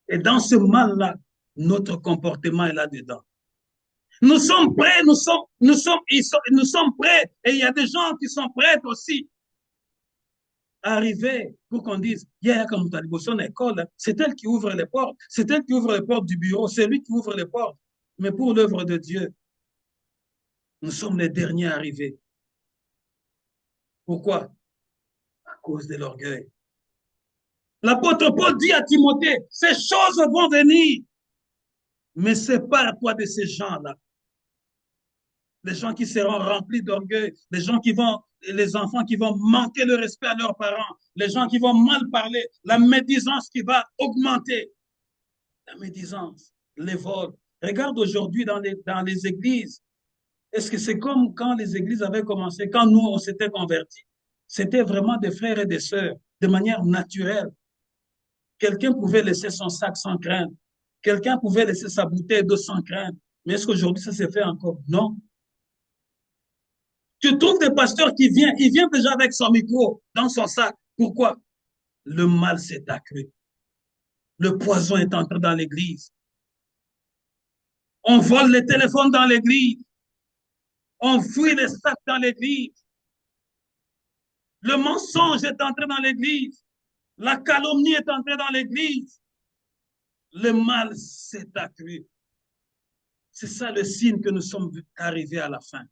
Et dans ce mal-là, notre comportement est là-dedans. Nous sommes prêts, nous sommes prêts. Et il y a des gens qui sont prêts aussi à arriver pour qu'on dise, hier, comme tu as dit, son école, c'est elle qui ouvre les portes. C'est elle qui ouvre les portes du bureau. C'est lui qui ouvre les portes. Mais pour l'œuvre de Dieu, nous sommes les derniers arrivés. Pourquoi? À cause de l'orgueil. L'apôtre Paul dit à Timothée, ces choses vont venir, mais sépare-toi de ces gens-là. Les gens qui seront remplis d'orgueil, les enfants qui vont manquer le respect à leurs parents, les gens qui vont mal parler, la médisance qui va augmenter. La médisance, les vols. Regarde aujourd'hui dans les églises. Est-ce que c'est comme quand les églises avaient commencé, quand nous, on s'était convertis? C'était vraiment des frères et des sœurs, de manière naturelle. Quelqu'un pouvait laisser son sac sans crainte. Quelqu'un pouvait laisser sa bouteille d'eau sans crainte. Mais est-ce qu'aujourd'hui, ça se fait encore? Non. Tu trouves des pasteurs qui viennent, ils viennent déjà avec son micro dans son sac. Pourquoi? Le mal s'est accru. Le poison est entré dans l'église. On vole les téléphones dans l'église. On fouille les sacs dans l'église. Le mensonge est entré dans l'église. La calomnie est entrée dans l'église. Le mal s'est accru. C'est ça le signe que nous sommes arrivés à la fin.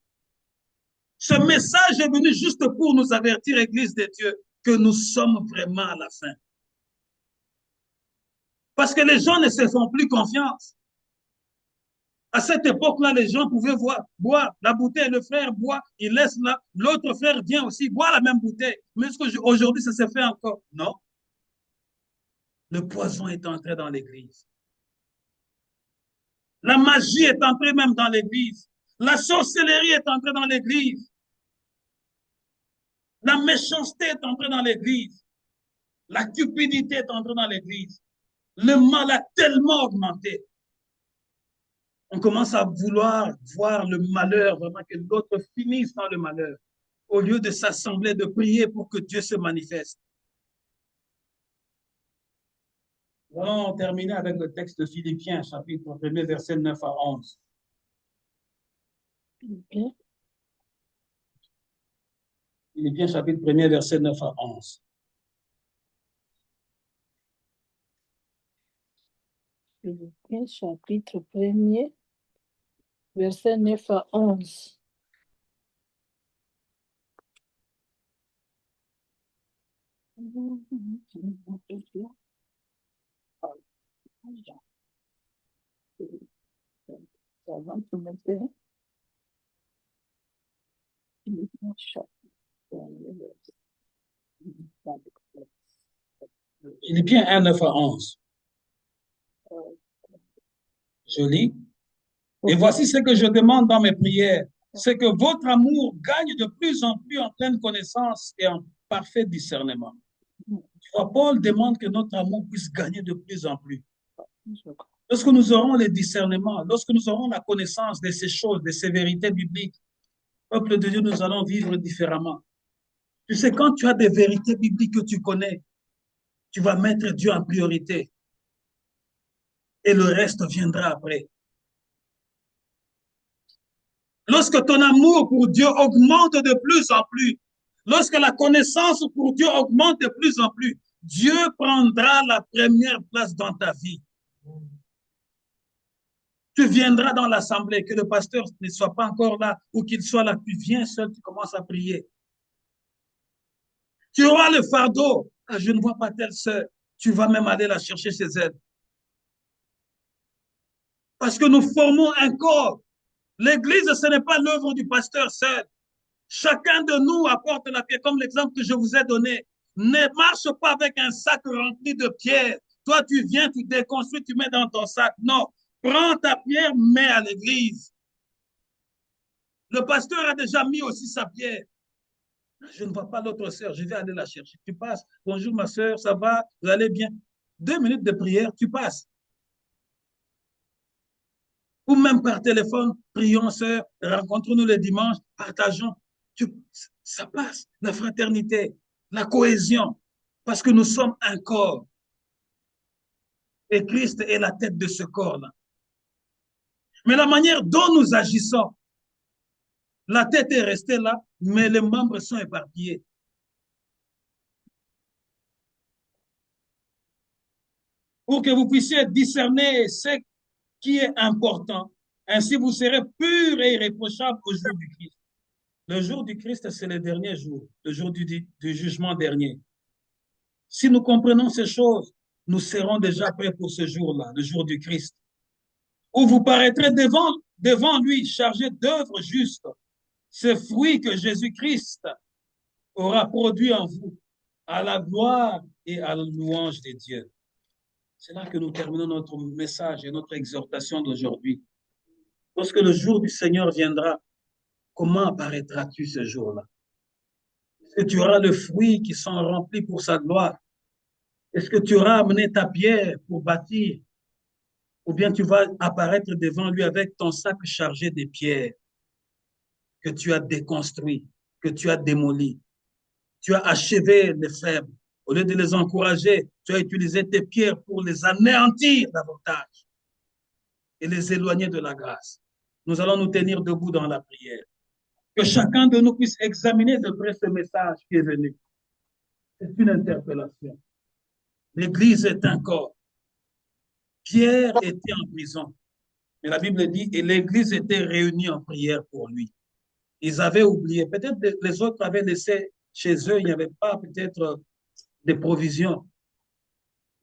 Ce message est venu juste pour nous avertir, Église de Dieu, que nous sommes vraiment à la fin. Parce que les gens ne se font plus confiance. À cette époque-là, les gens pouvaient boire la bouteille, le frère boit, il laisse là, l'autre frère vient aussi boire la même bouteille. Mais est-ce qu'aujourd'hui, ça se fait encore? Non. Le poison est entré dans l'église. La magie est entrée même dans l'église. La sorcellerie est entrée dans l'église. La méchanceté est entrée dans l'église. La cupidité est entrée dans l'église. Le mal a tellement augmenté. On commence à vouloir voir le malheur, vraiment que l'autre finisse dans le malheur, au lieu de s'assembler, de prier pour que Dieu se manifeste. Nous allons terminer avec le texte de Philippiens, chapitre 1, verset 9 à 11. Philippiens, chapitre 1, verset 9 à 11. Philippiens, chapitre 1, verset 9 à 11. Philippiens 1, 9 à 11. Je lis. Et voici ce que je demande dans mes prières, c'est que votre amour gagne de plus en plus en pleine connaissance et en parfait discernement. Paul demande que notre amour puisse gagner de plus en plus. Lorsque nous aurons le discernement, lorsque nous aurons la connaissance de ces choses, de ces vérités bibliques, peuple de Dieu, nous allons vivre différemment. Tu sais, quand tu as des vérités bibliques que tu connais, tu vas mettre Dieu en priorité. Et le reste viendra après. Lorsque ton amour pour Dieu augmente de plus en plus, lorsque la connaissance pour Dieu augmente de plus en plus, Dieu prendra la première place dans ta vie. Tu viendras dans l'assemblée, que le pasteur ne soit pas encore là ou qu'il soit là, tu viens seul, tu commences à prier. Tu auras le fardeau. Ah, je ne vois pas telle sœur. Tu vas même aller la chercher chez elle. Parce que nous formons un corps. L'église, ce n'est pas l'œuvre du pasteur seul. Chacun de nous apporte la pierre, comme l'exemple que je vous ai donné. Ne marche pas avec un sac rempli de pierres. Toi, tu viens, tu déconstruis, tu mets dans ton sac. Non, prends ta pierre, mets à l'église. Le pasteur a déjà mis aussi sa pierre. Je ne vois pas l'autre sœur, je vais aller la chercher. Tu passes, bonjour ma sœur, ça va, vous allez bien. 2 minutes de prière, tu passes. Ou même par téléphone, prions, sœur, rencontrons-nous le dimanche, partageons. Ça passe, la fraternité, la cohésion, parce que nous sommes un corps. Et Christ est la tête de ce corps-là. Mais la manière dont nous agissons, la tête est restée là, mais les membres sont éparpillés. Pour que vous puissiez discerner ce qui est important, ainsi vous serez purs et irréprochables au jour du Christ. Le jour du Christ, c'est le dernier jour, le jour du jugement dernier. Si nous comprenons ces choses, nous serons déjà prêts pour ce jour-là, le jour du Christ, où vous paraîtrez devant lui chargé d'œuvres justes, ce fruit que Jésus-Christ aura produit en vous, à la gloire et à la louange de Dieu. C'est là que nous terminons notre message et notre exhortation d'aujourd'hui. Lorsque le jour du Seigneur viendra, comment apparaîtras-tu ce jour-là? Est-ce que tu auras le fruit qui sont remplis pour sa gloire? Est-ce que tu auras amené ta pierre pour bâtir? Ou bien tu vas apparaître devant lui avec ton sac chargé de pierres que tu as déconstruit, que tu as démoli. Tu as achevé les faibles. Au lieu de les encourager, tu as utilisé tes pierres pour les anéantir davantage et les éloigner de la grâce. Nous allons nous tenir debout dans la prière. Que chacun de nous puisse examiner de près ce message qui est venu. C'est une interpellation. L'Église est un corps. Pierre était en prison. Mais la Bible dit, et l'Église était réunie en prière pour lui. Ils avaient oublié. Peut-être les autres avaient laissé chez eux, il n'y avait pas peut-être des provisions.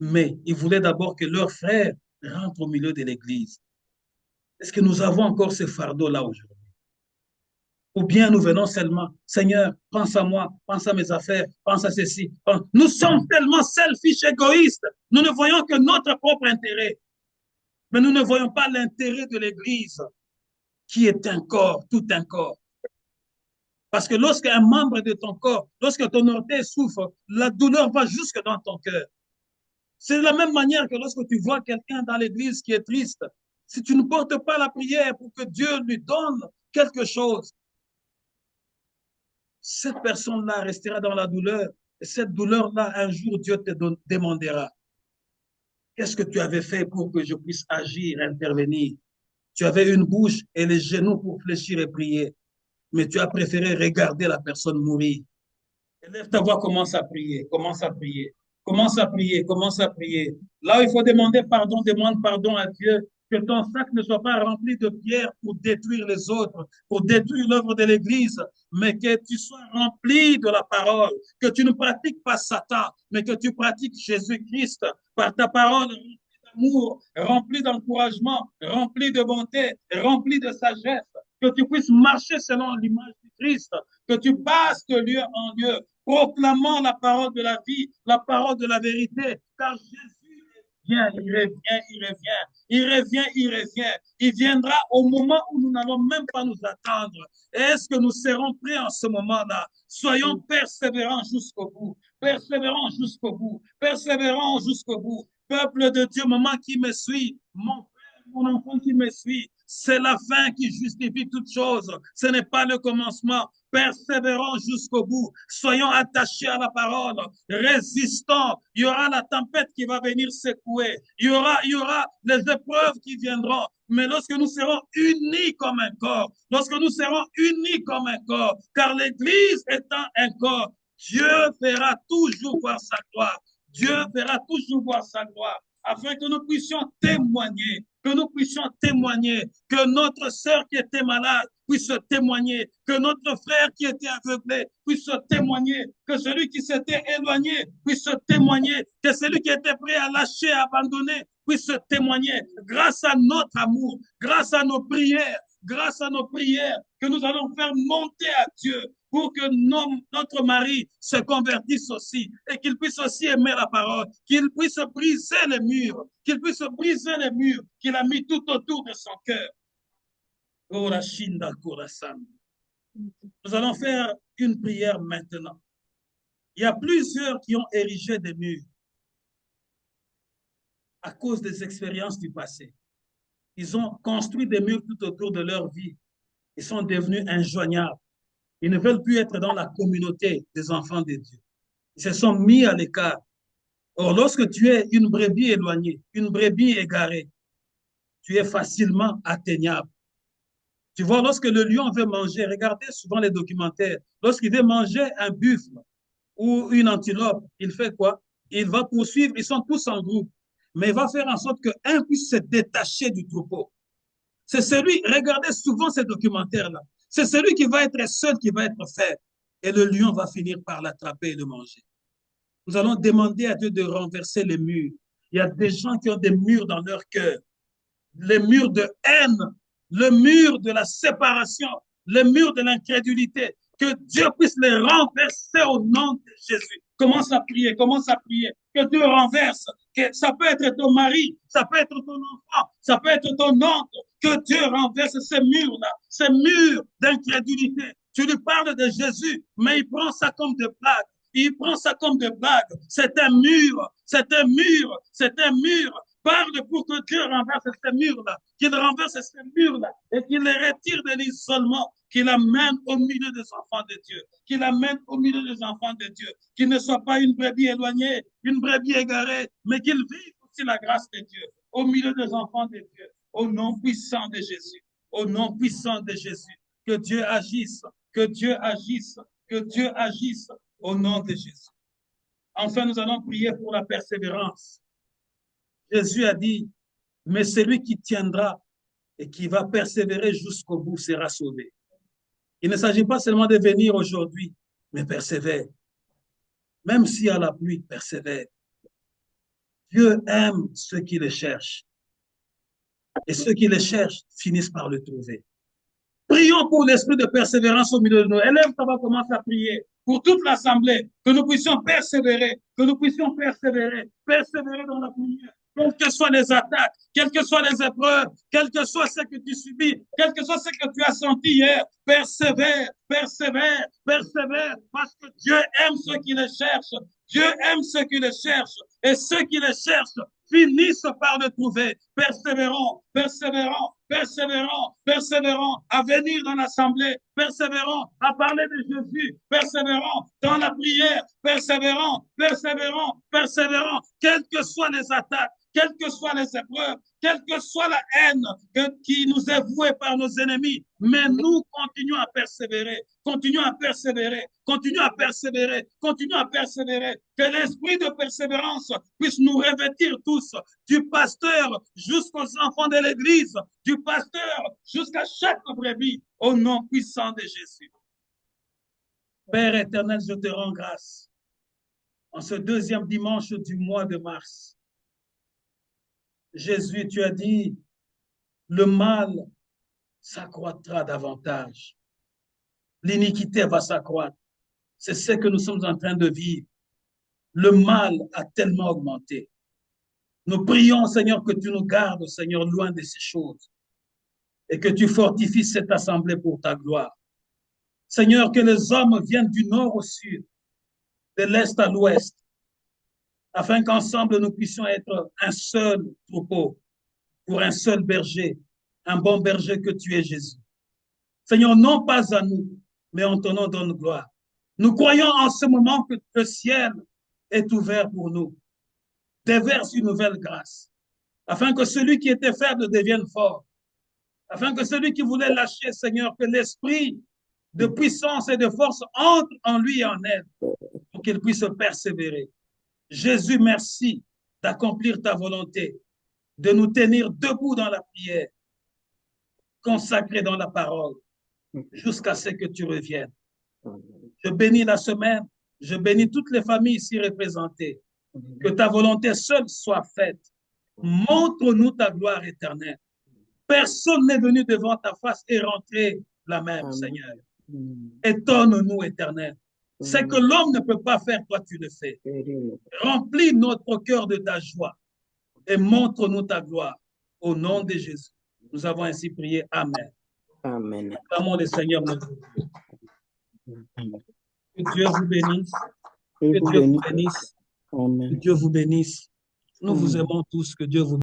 Mais ils voulaient d'abord que leurs frères rentrent au milieu de l'Église. Est-ce que nous avons encore ce fardeau-là aujourd'hui? Ou bien nous venons seulement, Seigneur, pense à moi, pense à mes affaires, pense à ceci. Nous sommes tellement selfish, égoïstes. Nous ne voyons que notre propre intérêt. Mais nous ne voyons pas l'intérêt de l'Église, qui est un corps, tout un corps. Parce que lorsqu'un membre de ton corps, lorsque ton orteil souffre, la douleur va jusque dans ton cœur. C'est de la même manière que lorsque tu vois quelqu'un dans l'église qui est triste, si tu ne portes pas la prière pour que Dieu lui donne quelque chose, cette personne-là restera dans la douleur. Et cette douleur-là, un jour, Dieu te demandera, qu'est-ce que tu avais fait pour que je puisse agir, intervenir? Tu avais une bouche et les genoux pour fléchir et prier, mais tu as préféré regarder la personne mourir. Élève ta voix, commence à prier, commence à prier, commence à prier, commence à prier. Là où il faut demander pardon, demande pardon à Dieu. Que ton sac ne soit pas rempli de pierres pour détruire les autres, pour détruire l'œuvre de l'Église, mais que tu sois rempli de la parole, que tu ne pratiques pas Satan, mais que tu pratiques Jésus-Christ par ta parole d'amour, rempli d'encouragement, rempli de bonté, rempli de sagesse, que tu puisses marcher selon l'image du Christ, que tu passes de lieu en lieu, proclamant la parole de la vie, la parole de la vérité, car Jésus revient, il revient, il revient, il revient, il revient. Il viendra au moment où nous n'allons même pas nous attendre. Est-ce que nous serons prêts en ce moment-là? Soyons persévérants jusqu'au bout, persévérants jusqu'au bout, persévérants jusqu'au bout. Peuple de Dieu, maman qui me suit, mon frère, mon enfant qui me suit, c'est la fin qui justifie toute chose. Ce n'est pas le commencement. Persévérons jusqu'au bout. Soyons attachés à la parole. Résistons. Il y aura la tempête qui va venir secouer. Il y aura les épreuves qui viendront. Mais lorsque nous serons unis comme un corps, lorsque nous serons unis comme un corps, car l'Église étant un corps, Dieu fera toujours voir sa gloire. Dieu fera toujours voir sa gloire, afin que nous puissions témoigner, que notre sœur qui était malade puisse témoigner, que notre frère qui était aveuglé puisse témoigner, que celui qui s'était éloigné puisse témoigner, que celui qui était prêt à lâcher, à abandonner puisse témoigner, grâce à notre amour, grâce à nos prières, que nous allons faire monter à Dieu pour que notre mari se convertisse aussi et qu'il puisse aussi aimer la parole, qu'il puisse briser les murs, qu'il a mis tout autour de son cœur. Nous allons faire une prière maintenant. Il y a plusieurs qui ont érigé des murs à cause des expériences du passé. Ils ont construit des murs tout autour de leur vie. Ils sont devenus injoignables. Ils ne veulent plus être dans la communauté des enfants de Dieu. Ils se sont mis à l'écart. Or, lorsque tu es une brebis éloignée, une brebis égarée, tu es facilement atteignable. Tu vois, lorsque le lion veut manger, regardez souvent les documentaires, lorsqu'il veut manger un buffle ou une antilope, il fait quoi? Il va poursuivre, ils sont tous en groupe, mais il va faire en sorte qu'un puisse se détacher du troupeau. C'est celui, regardez souvent ces documentaires-là, c'est celui qui va être seul qui va être faible. Et le lion va finir par l'attraper et le manger. Nous allons demander à Dieu de renverser les murs. Il y a des gens qui ont des murs dans leur cœur, les murs de haine, le mur de la séparation, le mur de l'incrédulité. Que Dieu puisse les renverser au nom de Jésus. Commence à prier, commence à prier. Que Dieu renverse. Que ça peut être ton mari, ça peut être ton enfant, ça peut être ton oncle. Que Dieu renverse ces murs-là, ces murs d'incrédulité. Tu lui parles de Jésus, mais il prend ça comme de blague. Il prend ça comme de blague. C'est un mur, c'est un mur, c'est un mur. Parle pour que Dieu renverse ces murs-là, qu'il renverse ces murs-là et qu'il les retire de l'isolement, qu'il amène au milieu des enfants de Dieu, qu'il amène au milieu des enfants de Dieu, qu'il ne soit pas une brebis éloignée, une brebis égarée, mais qu'il vive aussi la grâce de Dieu au milieu des enfants de Dieu, au nom puissant de Jésus, au nom puissant de Jésus. Que Dieu agisse, que Dieu agisse, que Dieu agisse au nom de Jésus. Enfin, nous allons prier pour la persévérance. Jésus a dit, mais celui qui tiendra et qui va persévérer jusqu'au bout sera sauvé. Il ne s'agit pas seulement de venir aujourd'hui, mais persévère. Même s'il y a la pluie, persévère. Dieu aime ceux qui le cherchent. Et ceux qui le cherchent finissent par le trouver. Prions pour l'esprit de persévérance au milieu de nous. Élève, ça va commencer à prier pour toute l'assemblée, que nous puissions persévérer, persévérer dans la prière. Quelles que soient les attaques, quelles que soient les épreuves, quel que soit ce que tu subis, quel que soit ce que tu as senti hier, persévère, persévère, persévère, parce que Dieu aime ceux qui le cherchent. Dieu aime ceux qui le cherchent. Et ceux qui le cherchent finissent par le trouver. Persévérons, persévérons, persévérons, persévérons à venir dans l'assemblée, persévérons à parler de Jésus, persévérons dans la prière, persévérons, persévérons, persévérons, quelles que soient les attaques, quelles que soient les épreuves, quelle que soit la haine qui nous est vouée par nos ennemis, mais nous continuons à persévérer, continuons à persévérer, continuons à persévérer, continuons à persévérer, que l'esprit de persévérance puisse nous revêtir tous, du pasteur jusqu'aux enfants de l'Église, du pasteur jusqu'à chaque brebis, au nom puissant de Jésus. Père éternel, je te rends grâce en ce deuxième dimanche du mois de mars. Jésus, tu as dit, le mal s'accroîtra davantage. L'iniquité va s'accroître. C'est ce que nous sommes en train de vivre. Le mal a tellement augmenté. Nous prions, Seigneur, que tu nous gardes, Seigneur, loin de ces choses et que tu fortifies cette assemblée pour ta gloire. Seigneur, que les hommes viennent du nord au sud, de l'est à l'ouest, afin qu'ensemble nous puissions être un seul troupeau pour un seul berger, un bon berger que tu es, Jésus. Seigneur, non pas à nous, mais en ton nom donne gloire. Nous croyons en ce moment que le ciel est ouvert pour nous. Déverse une nouvelle grâce, afin que celui qui était faible devienne fort, afin que celui qui voulait lâcher, Seigneur, que l'esprit de puissance et de force entre en lui et en elle, pour qu'il puisse persévérer. Jésus, merci d'accomplir ta volonté, de nous tenir debout dans la prière, consacrés dans la parole, jusqu'à ce que tu reviennes. Je bénis la semaine, je bénis toutes les familles ici représentées. Que ta volonté seule soit faite. Montre-nous ta gloire éternelle. Personne n'est venu devant ta face et rentré la même, Seigneur. Étonne-nous, éternel. Ce que l'homme ne peut pas faire, toi tu le fais. Remplis notre cœur de ta joie et montre-nous ta gloire. Au nom de Jésus, nous avons ainsi prié. Amen. Amen. Acclamons le Seigneur notre Dieu. Que Dieu vous bénisse. Que Que vous Dieu vous bénisse. bénisse. Que Amen. Dieu vous bénisse. Nous vous Amen. aimons tous. Que Dieu vous